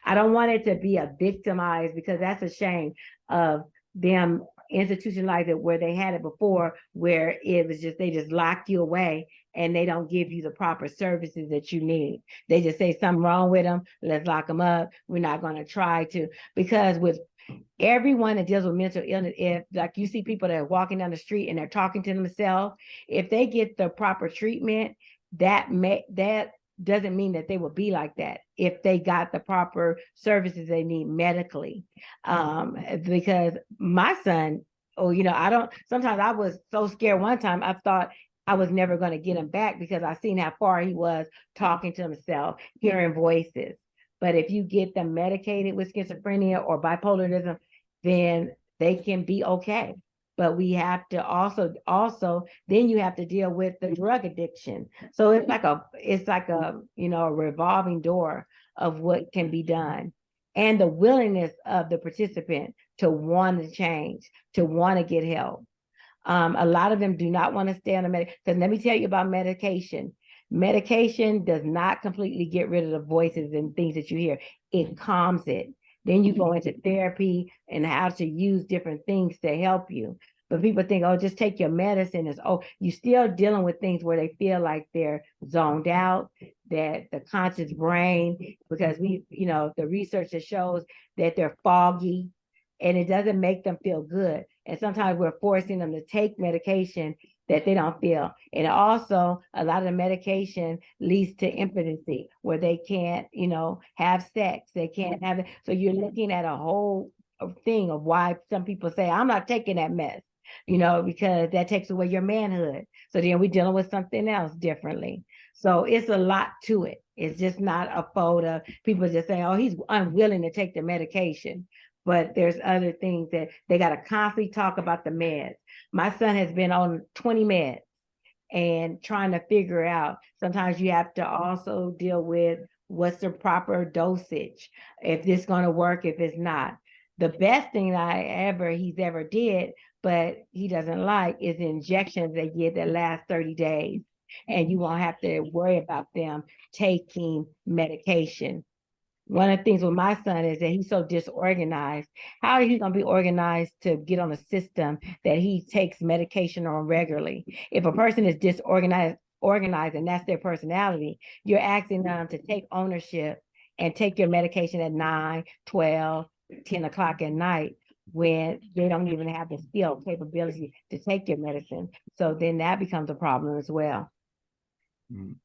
I don't want it to be a victimized, because that's a shame of them institutionalize it where they had it before, where it was just, they just lock you away and they don't give you the proper services that you need. They just say something wrong with them, let's lock them up. We're not going to try to, because with Everyone that deals with mental illness, if like you see people that are walking down the street and they're talking to themselves, if they get the proper treatment, that doesn't mean that they will be like that if they got the proper services they need medically. Because my son, sometimes I was so scared one time, I thought I was never going to get him back because I seen how far he was talking to himself, hearing voices. But if you get them medicated with schizophrenia or bipolarism, then they can be okay. But we have to also then you have to deal with the drug addiction. So it's like a a revolving door of what can be done, and the willingness of the participant to want to change, to want to get help. A lot of them do not want to stay on the medication. Because let me tell you about medication. Medication does not completely get rid of the voices and things that you hear. It calms it. Then you go into therapy and how to use different things to help you. But people think, oh, just take your medicine. You're still dealing with things where they feel like they're zoned out, that the conscious brain, because the research that shows that they're foggy and it doesn't make them feel good. And sometimes we're forcing them to take medication that they don't feel. And also, a lot of the medication leads to impotency, where they can't, have sex. They can't have it. So you're looking at a whole thing of why some people say, I'm not taking that mess, because that takes away your manhood. So then we're dealing with something else differently. So it's a lot to it. It's just not a photo. People just saying, oh, he's unwilling to take the medication. But there's other things that they got to constantly talk about the meds. My son has been on 20 meds and trying to figure out. Sometimes you have to also deal with what's the proper dosage, if this is going to work, if it's not. The best thing he's ever did, but he doesn't like, is the injections they get that last 30 days. And you won't have to worry about them taking medication. One of the things with my son is that he's so disorganized. How are he going to be organized to get on a system that he takes medication on regularly? If a person is disorganized, and that's their personality, you're asking them to take ownership and take your medication at 9, 12, 10 o'clock at night when they don't even have the skill capability to take your medicine. So then that becomes a problem as well. Any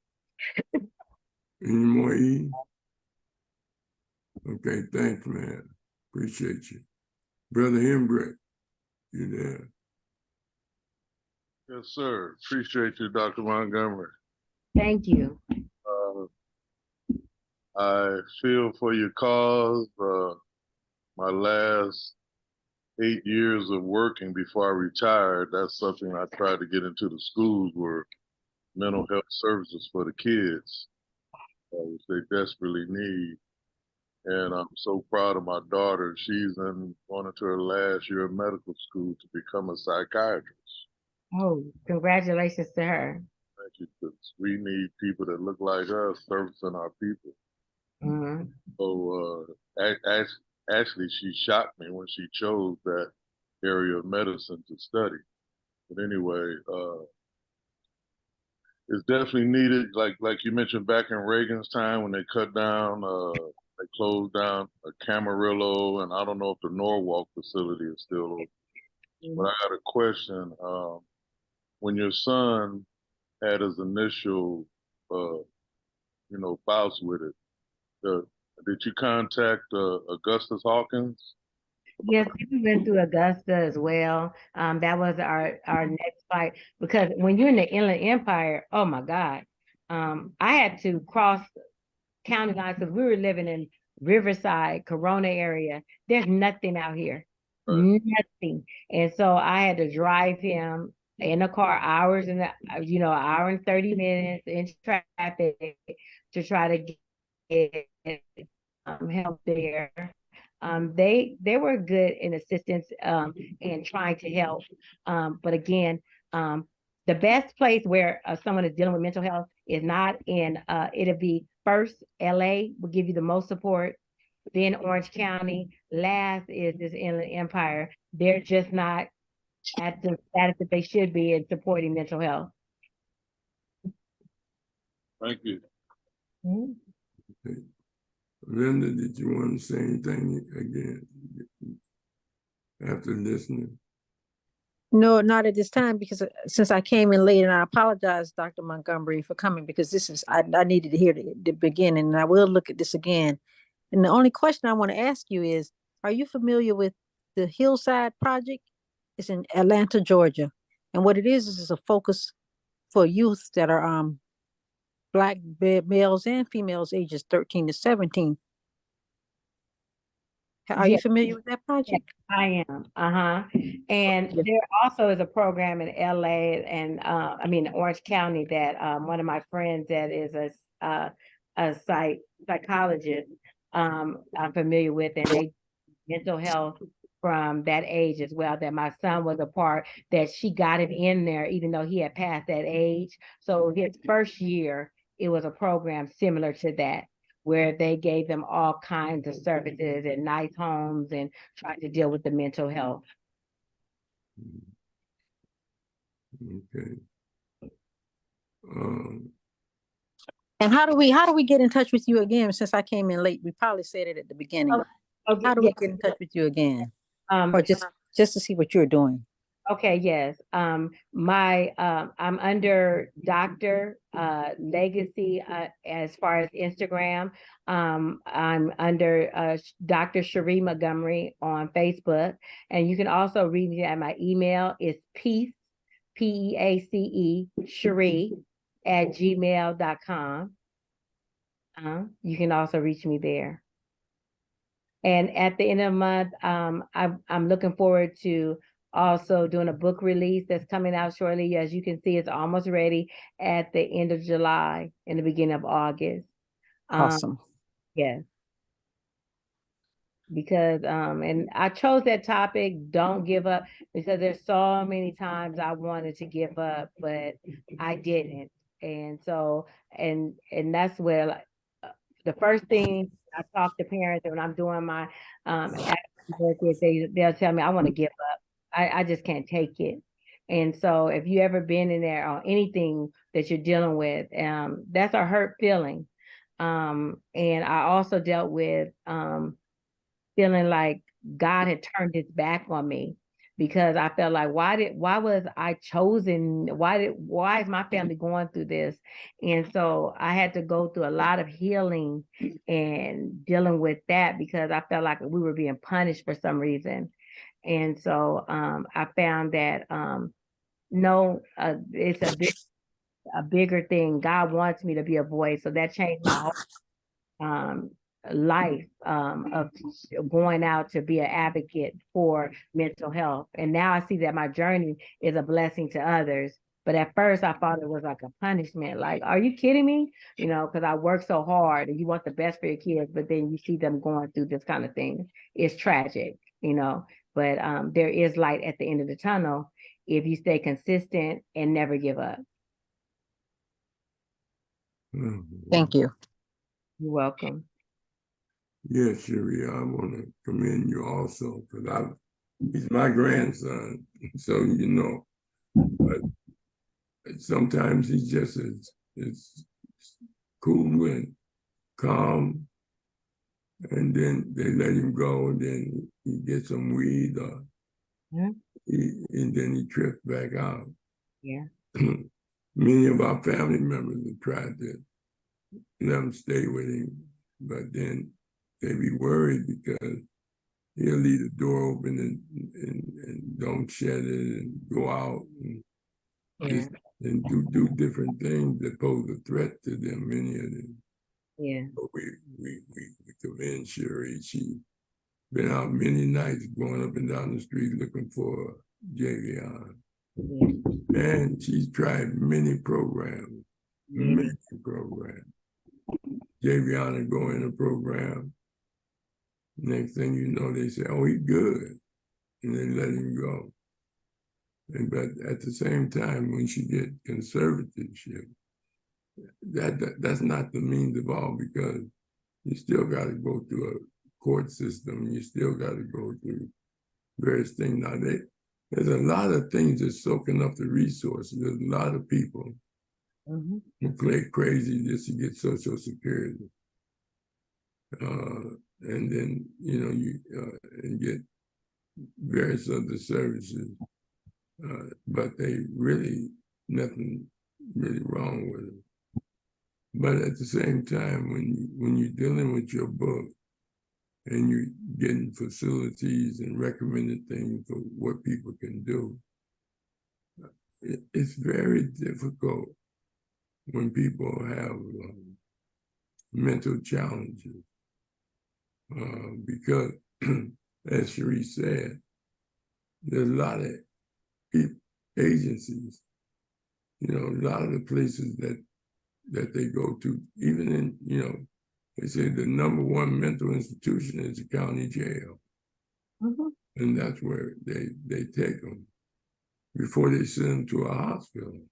more, E? Okay, thanks, man. Appreciate you. Brother Hembrick, you there? Yes, sir. Appreciate you, Dr. Montgomery. Thank you. I feel for your cause. My last 8 years of working before I retired, that's something I tried to get into the schools, were mental health services for the kids, which they desperately need. And I'm so proud of my daughter. She's going into her last year of medical school to become a psychiatrist. Oh, congratulations to her. Thank you, because we need people that look like us servicing our people. Mm-hmm. So actually, she shocked me when she chose that area of medicine to study. But anyway, it's definitely needed. Like you mentioned back in Reagan's time when they cut down, they closed down Camarillo, and I don't know if the Norwalk facility is still open. Mm-hmm. But I got a question. When your son had his initial, bouts with it, did you contact Augustus Hawkins? Yes, we went through Augusta as well. That was our next fight, because when you're in the Inland Empire, oh my God, I had to cross county lines because we were living in Riverside, Corona area. There's nothing out here, right. Nothing, and so I had to drive him in a car hours and an hour and 30 minutes in traffic to try to get help there. They were good in assistance and trying to help. But again, the best place where someone is dealing with mental health is not in, it'll be first LA will give you the most support, then Orange County, last is this Inland Empire. They're just not at the status that they should be in supporting mental health. Thank you. Mm-hmm. Okay. Linda, did you want to say anything again? after listening? No, not at this time, because since I came in late, and I apologize, Dr. Montgomery, for coming, because this is, I needed to hear the beginning, and I will look at this again. And the only question I want to ask you is, are you familiar with the Hillside Project? It's in Atlanta, Georgia. And what it is a focus for youth that are Black males and females ages 13 to 17. Are you Yeah, familiar with that project? I am. And Yeah. there also is a program in LA and Orange County that one of my friends that is a psychologist I'm familiar with, and they mental health from that age as well, that my son was a part, that she got him in there even though he had passed that age. So his first year, it was a program similar to that, where they gave them all kinds of services and nice homes and tried to deal with the mental health. Okay. And how do we get in touch with you again? Since I came in late, we probably said it at the beginning. Okay, How do we get in touch with you again? Or just to see what you're doing? Okay, yes. I'm under Dr. Legacy as far as Instagram. I'm under Dr. Cheree Montgomery on Facebook. And you can also read me at my email. It's peace, PEACE, Cheree @gmail.com. You can also reach me there. And at the end of the month, I'm looking forward to also doing a book release that's coming out shortly. As you can see, it's almost ready at the end of July and the beginning of August. Awesome. Yes. Because and I chose that topic, don't give up, because there's so many times I wanted to give up, but I didn't. And so, and that's where, like, the first thing I talk to parents when I'm doing my academic work is they'll tell me, I want to give up. I just can't take it. And so if you ever been in there or anything that you're dealing with, that's a hurt feeling. And I also dealt with feeling like God had turned his back on me, because I felt like, why was I chosen? Why is my family going through this? And so I had to go through a lot of healing and dealing with that, because I felt like we were being punished for some reason. And so I found that no, it's a bigger thing. God wants me to be a voice. So that changed my whole life of going out to be an advocate for mental health. And now I see that my journey is a blessing to others. But at first I thought it was like a punishment. Like, are you kidding me? You know, because I work so hard and you want the best for your kids, but then you see them going through this kind of thing. It's tragic, you know, but there is light at the end of the tunnel if you stay consistent and never give up. Thank you. You're welcome. Yes, Cheree, I want to commend you also, because he's my grandson, so you know. But sometimes he's just as cool and calm, and then they let him go, and then he gets some weed, or and then he trips back out. Yeah. Many of our family members have tried to let him stay with him, but then they be worried because he'll leave the door open and don't shut it and go out and do different things that pose a threat to them, many of them. Yeah. But we commend Cheree. She been out many nights going up and down the street looking for Javion. Yeah. And she's tried many programs, many programs. Javion will go in a program. Next thing you know, they say, oh, he's good. And they let him go. But at the same time, when she get conservatorship, that's not the means of all, because you still got to go through a court system. You still got to go through various things. Now, there's a lot of things that's soaking up the resources. There's a lot of people who play crazy just to get Social Security. And then, you know, and get various other services, but they really, nothing really wrong with them. But at the same time, when you're dealing with your book and you're getting facilities and recommended things for what people can do, it's very difficult when people have mental challenges because, as Cheree said, there's a lot of agencies, a lot of the places that they go to, even in, they say the #1 mental institution is the county jail. Mhm. And that's where they take them before they send them to a hospital.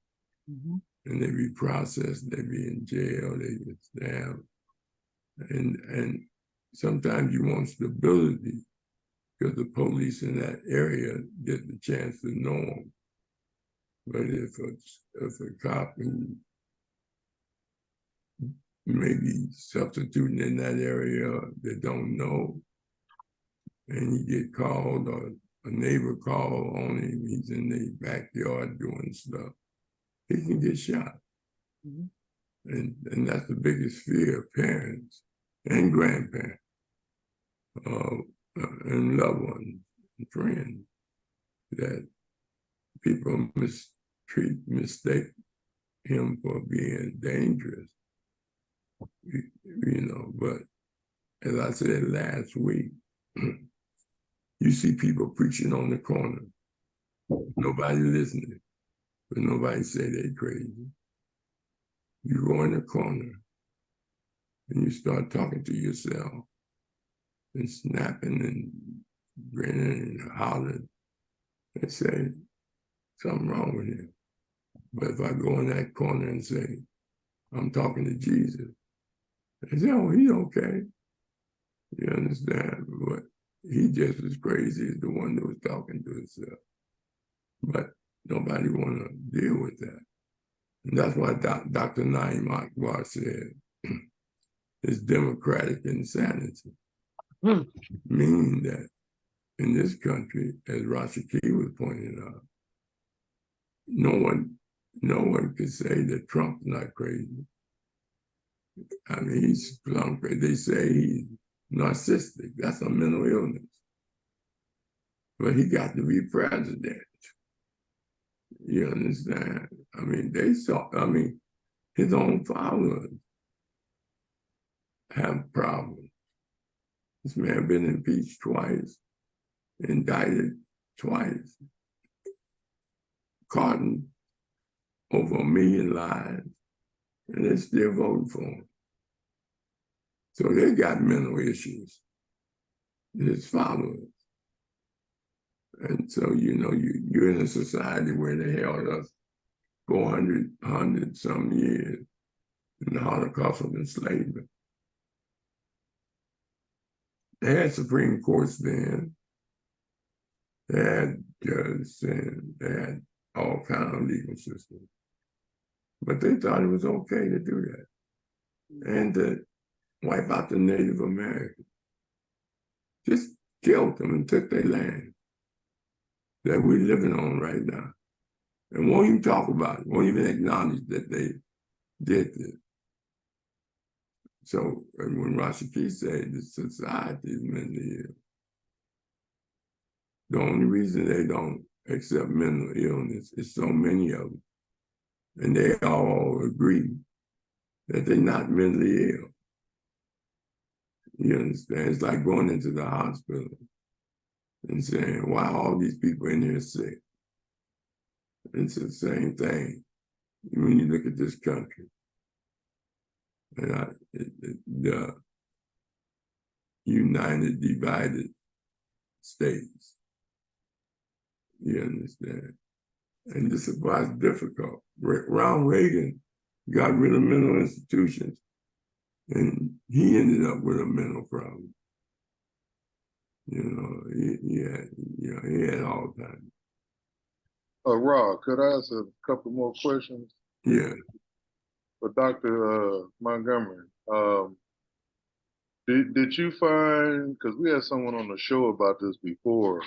Mhm. And they be processed, they be in jail, they get stabbed. And sometimes you want stability because the police in that area get the chance to know them. But if a cop who maybe substituting in that area that don't know, and he get called or a neighbor call on him, he's in the backyard doing stuff, he can get shot. Mhm. And that's the biggest fear of parents and grandparents and loved ones and friends, that people mistake him for being dangerous, but as I said last week, you see people preaching on the corner, nobody listening, but nobody say they crazy. You go in the corner and you start talking to yourself and snapping and grinning and hollering and say, something wrong with him. But if I go in that corner and say, I'm talking to Jesus, they say, oh, he's okay. You understand? But he just as crazy as the one that was talking to himself. But nobody want to deal with that. And that's why Dr. Naim Akbar said, it's democratic insanity. Meaning that in this country, as Rashaki was pointing out, no one could say that Trump's not crazy. I mean, he's plumb crazy. They say he's narcissistic. That's a mental illness. But he got to be president. You understand? I mean, his own followers have problems. This man been impeached twice, indicted twice, caught in over 1 million lives, and they're still voting for him. So they got mental issues, his followers. And so, you're in a society where they held us 400 some years in the Holocaust of enslavement. They had Supreme Courts then. They had judges and they had all kinds of legal systems. But they thought it was okay to do that and to wipe out the Native Americans. Just killed them and took their land that we're living on right now. And won't even talk about it, won't even acknowledge that they did this. So when Rashaki said the society is mentally ill, the only reason they don't accept mental illness is so many of them, and they all agree that they're not mentally ill. You understand? It's like going into the hospital and saying, why are all these people in here sick? It's the same thing when you look at this country. And the United Divided States. You understand? And this is why it's difficult. Ronald Reagan got rid of mental institutions, and he ended up with a mental problem. He had all time. Rahh, could I ask a couple more questions? Yeah. For Dr. Montgomery. Did you find, because we had someone on the show about this before,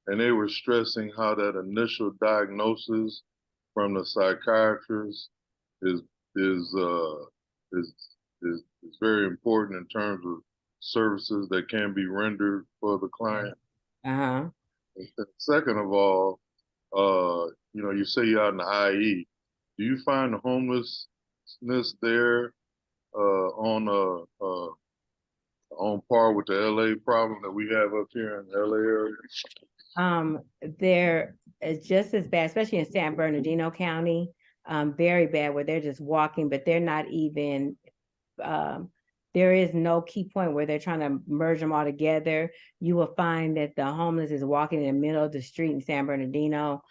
and they were stressing how that initial diagnosis from the psychiatrist is is uh is is very important in terms of services that can be rendered for the client. Uh-huh. Second of all, you say you're out in the IE. Do you find the homelessness there on par with the LA problem that we have up here in the LA area? They're just as bad, especially in San Bernardino County, very bad, where they're just walking, but they're not even, there is no key point where they're trying to merge them all together. You will find that the homeless is walking in the middle of the street in San Bernardino,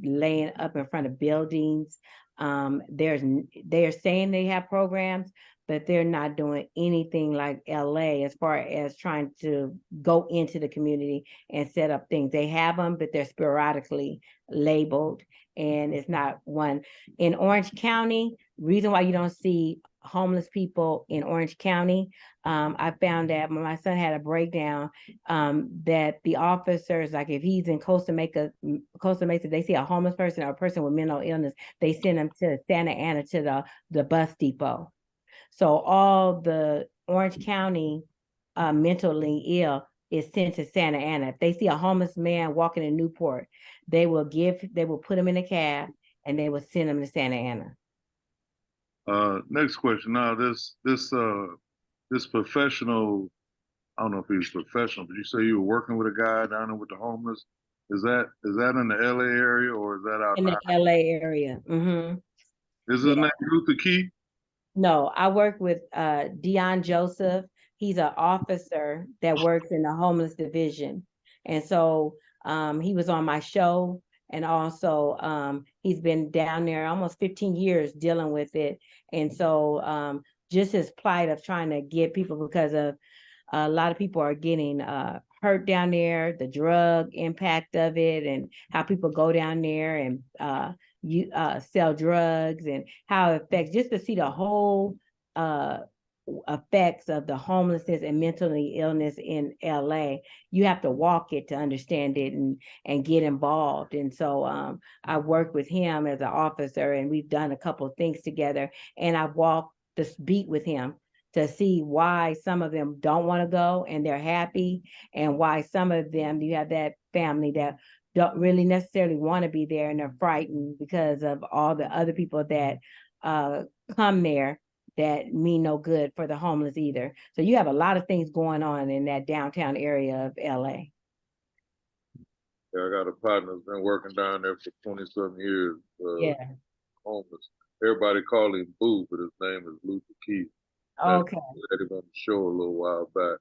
laying up in front of buildings. They are saying they have programs, but they're not doing anything like LA as far as trying to go into the community and set up things. They have them, but they're sporadically labeled, and it's not one. In Orange County, reason why you don't see homeless people in Orange County, I found that when my son had a breakdown, that the officers, like if he's in Costa Mesa, they see a homeless person or a person with mental illness, they send them to Santa Ana to the bus depot. So all the Orange County mentally ill is sent to Santa Ana. If they see a homeless man walking in Newport, they will put him in a cab and they will send him to Santa Ana. Next question. Now, this professional, I don't know if he's professional, but you say you were working with a guy down there with the homeless. Is that in the LA area or is that out In the LA area. Mm-hmm. Is his name Luther Key? No, I work with Dion Joseph. He's an officer that works in the homeless division. And so he was on my show, and also he's been down there almost 15 years dealing with it. And so just his plight of trying to get people, because of a lot of people are getting hurt down there, the drug impact of it, and how people go down there and sell drugs, and how it affects, just to see the whole effects of the homelessness and mental illness in LA. You have to walk it to understand it and get involved. And so I worked with him as an officer, and we've done a couple of things together, and I've walked this beat with him to see why some of them don't want to go and they're happy, and why some of them, you have that family that don't really necessarily want to be there and they're frightened because of all the other people that come there that mean no good for the homeless either. So you have a lot of things going on in that downtown area of LA. Yeah, I got a partner that's been working down there for 20-something years. Yeah. Homeless. Everybody call him Boo, but his name is Luther Key. Okay. I had him on the show a little while back.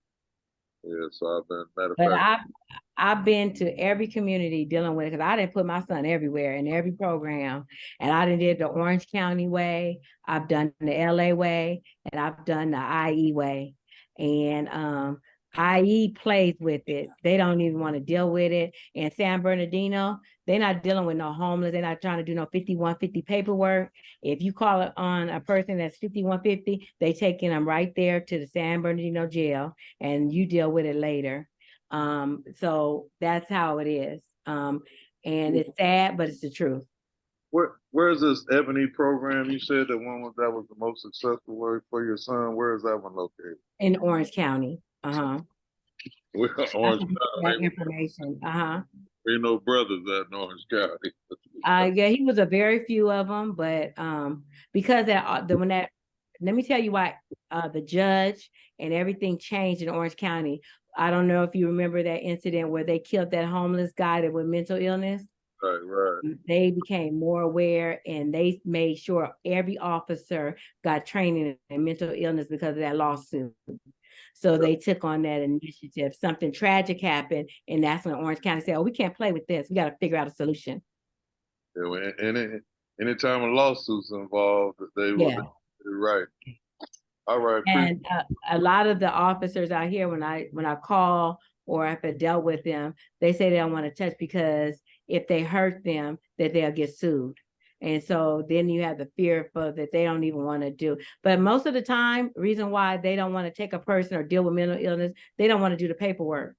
Yeah, so I've been, matter of But fact, I've been to every community dealing with it, because I didn't put my son everywhere in every program. And I did the Orange County way, I've done the LA way, and I've done the IE way. And IE plays with it. They don't even want to deal with it. In San Bernardino, they're not dealing with no homeless. They're not trying to do no 5150 paperwork. If you call it on a person that's 5150, they taking them right there to the San Bernardino jail, and you deal with it later. So that's how it is. And it's sad, but it's the truth. where's this Ebony program? You said that that was the most successful for your son. Where is that one located? In Orange County. Uh-huh. We're Orange County. That information. Uh-huh. Ain't no brothers at Orange County. Yeah, he was a very few of them, but because let me tell you why the judge and everything changed in Orange County. I don't know if you remember that incident where they killed that homeless guy that with mental illness. Right. They became more aware, and they made sure every officer got training in mental illness because of that lawsuit. So they took on that initiative. Something tragic happened, and that's when Orange County said, "Oh, we can't play with this. We got to figure out a solution." Yeah, and anytime a lawsuit's involved, they were right. All right. And a lot of the officers out here, when I call or if I dealt with them, they say they don't want to touch, because if they hurt them, that they'll get sued. And so then you have the fear for that they don't even want to do. But most of the time, reason why they don't want to take a person or deal with mental illness, they don't want to do the paperwork.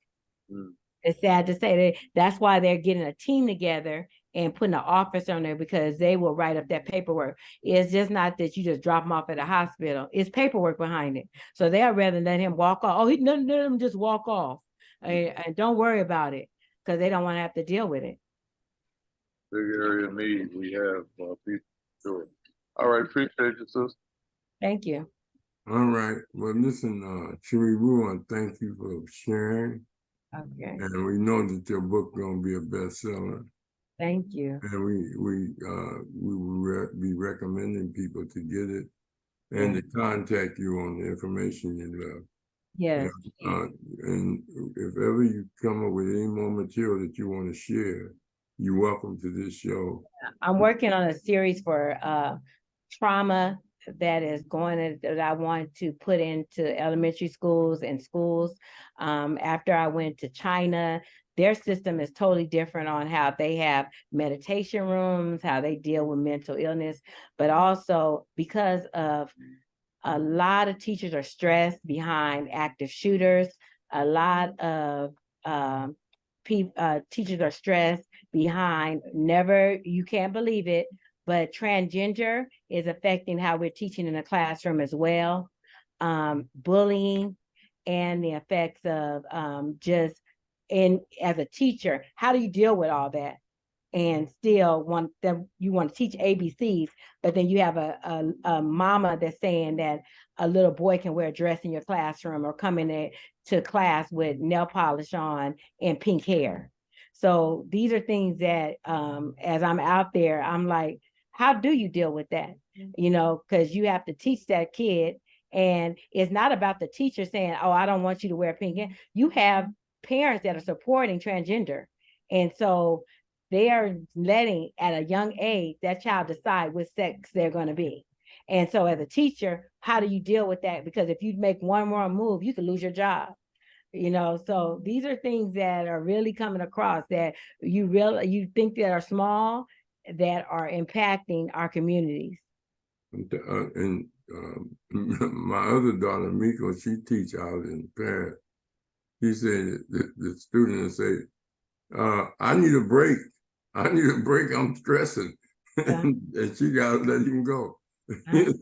Mm. It's sad to say that's why they're getting a team together and putting an officer on there, because they will write up that paperwork. It's just not that you just drop him off at a hospital. It's paperwork behind it. So they'd rather let him walk off. Oh, let him just walk off and don't worry about it, because they don't want to have to deal with it. Big area of need. We have people. Sure. All right, appreciate you, sister. Thank you. All right. Well, listen, Cheree, we want to thank you for sharing. Okay. And we know that your book gonna be a bestseller. Thank you. And we will be recommending people to get it and to contact you on the information you left. Yes. And if ever you come up with any more material that you want to share, you're welcome to this show. I'm working on a series for trauma that I want to put into elementary schools and schools. After I went to China, their system is totally different on how they have meditation rooms, how they deal with mental illness, but also because of a lot of teachers are stressed behind active shooters. A lot of teachers are stressed behind you can't believe it, but transgender is affecting how we're teaching in the classroom as well. Bullying and the effects of as a teacher, how do you deal with all that? And still you want to teach ABCs, but then you have a mama that's saying that a little boy can wear a dress in your classroom or come in to class with nail polish on and pink hair. So these are things that as I'm out there, I'm like, how do you deal with that? You know, because you have to teach that kid, and it's not about the teacher saying, oh, I don't want you to wear pink hair. You have parents that are supporting transgender. And so they are letting, at a young age, that child decide what sex they're going to be. And so as a teacher, how do you deal with that? Because if you make one wrong move, you could lose your job. You know, so these are things that are really coming across that you think that are small, that are impacting our communities. And my other daughter, Miko, she teach out in Paris. She said the students say, I need a break. I need a break. I'm stressing. Yeah. And she got to let him go. I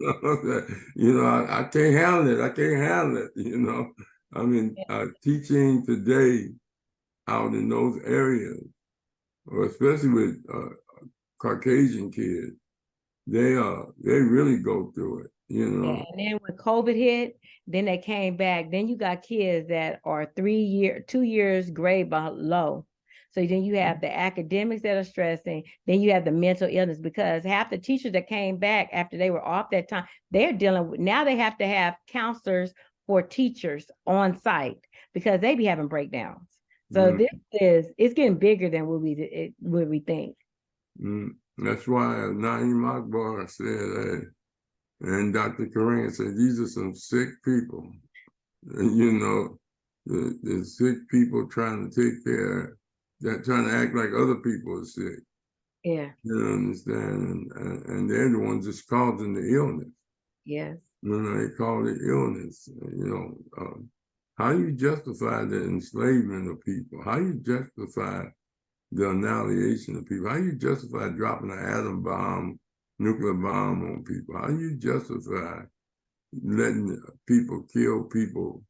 can't handle it. I can't handle it. I mean, teaching today out in those areas, or especially with Caucasian kids, they really go through it. And then when COVID hit, then they came back. Then you got kids that are 2 years grade below. So then you have the academics that are stressing. Then you have the mental illness, because half the teachers that came back after they were off that time, they're dealing with, now they have to have counselors for teachers on site because they be having breakdowns. So it's getting bigger than what we think. That's why Naeem Akbar said, and Dr. Kareem said, these are some sick people. And, the sick people trying to take care, they're trying to act like other people are sick. Yeah. You understand? And they're the ones that's causing the illness. Yes. They call it illness. How you justify the enslavement of people? How you justify the annihilation of people? How you justify dropping an atom bomb, nuclear bomb on people? How you justify letting people kill people,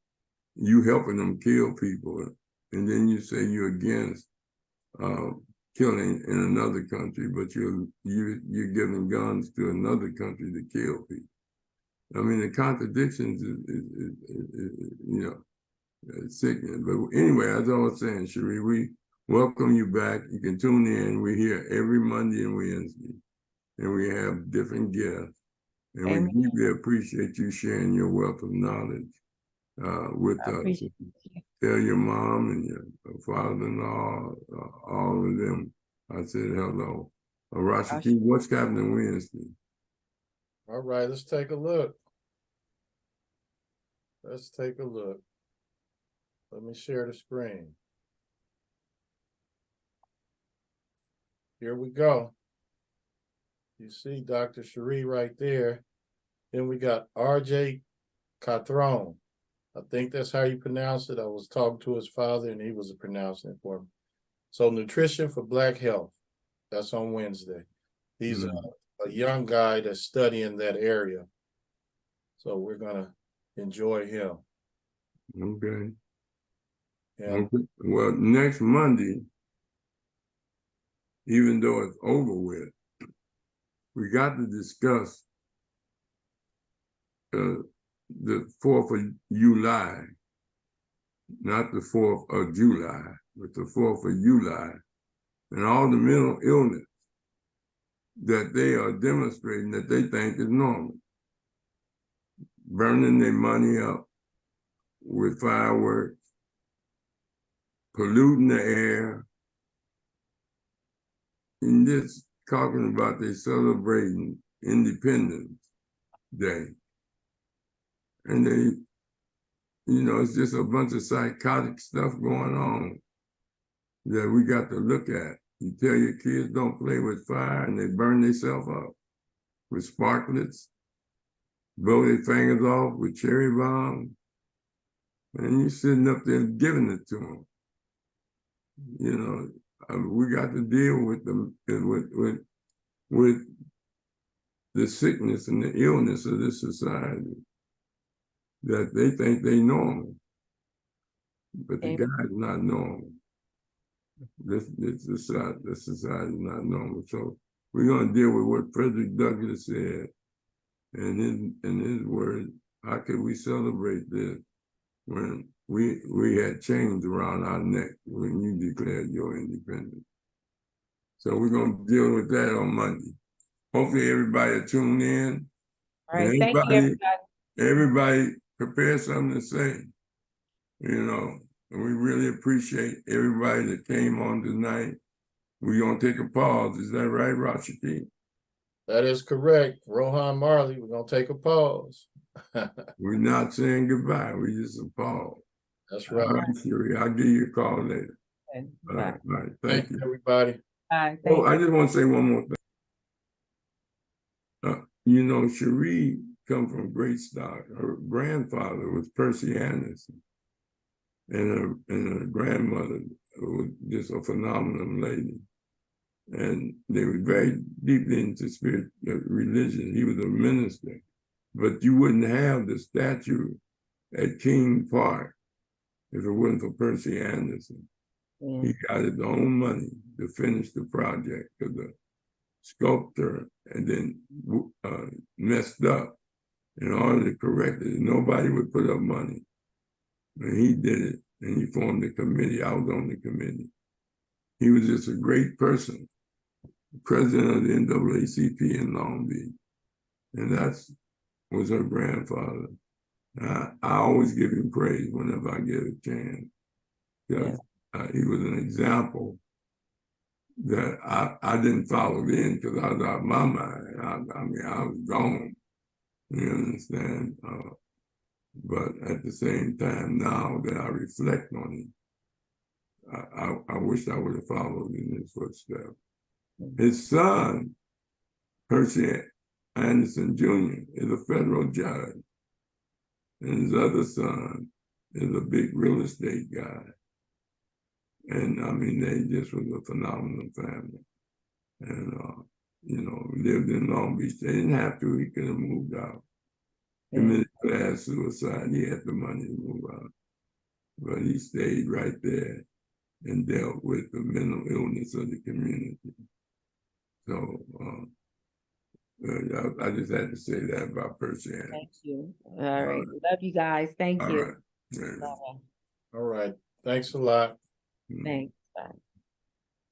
you helping them kill people, and then you say you're against killing in another country, but you're giving guns to another country to kill people? I mean, the contradictions is sickening. But anyway, as I was saying, Cheree, we welcome you back. You can tune in. We're here every Monday and Wednesday, and we have different guests. And we deeply appreciate you sharing your wealth of knowledge with us. Tell your mom and your father-in-law, all of them, I said hello. Rashiki, what's happening Wednesday? All right, let's take a look. Let's take a look. Let me share the screen. Here we go. You see Dr. Cheree right there. Then we got RJ Catron. I think that's how you pronounce it. I was talking to his father and he was pronouncing it for me. So Nutrition for Black Health. That's on Wednesday. He's a young guy that's studying that area. So we're gonna enjoy him. Okay. And Okay. Well, next Monday, even though it's over with, we got to discuss the 4th of July, not the 4th of July, but the 4th of July, and all the mental illness that they are demonstrating that they think is normal. Burning their money up with fireworks, polluting the air, and just talking about they celebrating Independence Day. And they, it's just a bunch of psychotic stuff going on that we got to look at. You tell your kids don't play with fire and they burn themselves up with sparklets, blow their fingers off with cherry bombs, and you sitting up there giving it to them. We got to deal with them with the sickness and the illness of this society that they think they normal, but the guy's not normal. This society is not normal. So we're gonna deal with what Frederick Douglass said, and in his words, how could we celebrate this when we had chains around our neck when you declared your independence? So we're gonna deal with that on Monday. Hopefully everybody will tune in. All right, thank you, everybody. Everybody prepare something to say, and we really appreciate everybody that came on tonight. We're gonna take a pause. Is that right, Rashiki? that is correct. Rohan Marley, we're gonna take a pause. We're not saying goodbye. We just a pause. That's right. All right, Cheree, I'll give you a call later. Okay, All right, bye. thank you. Everybody. Bye, Oh, thank I just want to say one more thing. Cheree come from great stock. Her grandfather was Percy Anderson, and her grandmother was just a phenomenal lady. And they were very deeply into religion. He was a minister, but you wouldn't have the statue at King Park if it wasn't for Percy Anderson. you. He got his own money to finish the project because the sculptor and then messed up. In order to correct it, nobody would put up money. And he did it, and he formed a committee. I was on the committee. He was just a great person, president of the NAACP in Long Beach. And that was her grandfather. I always give him praise whenever I get a chance. Because he was an example that I didn't follow in because I was out of my mind. I was gone. You understand? But at the same time, now that I reflect on it, I wish I would have followed in his footsteps. His son, Percy Anderson Jr., is a federal judge. And his other son is a big real estate guy. And they just was a phenomenal family. And, lived in Long Beach. They didn't have to, he could have moved out. Committed class suicide, he had the money to move out. But he stayed right there and dealt with the mental illness of the community. So I just had to say that about Percy Anderson. Thank you. All right. Love you guys. Thank All you. right. Yeah. Bye. All right. Thanks a lot. Thanks. Bye.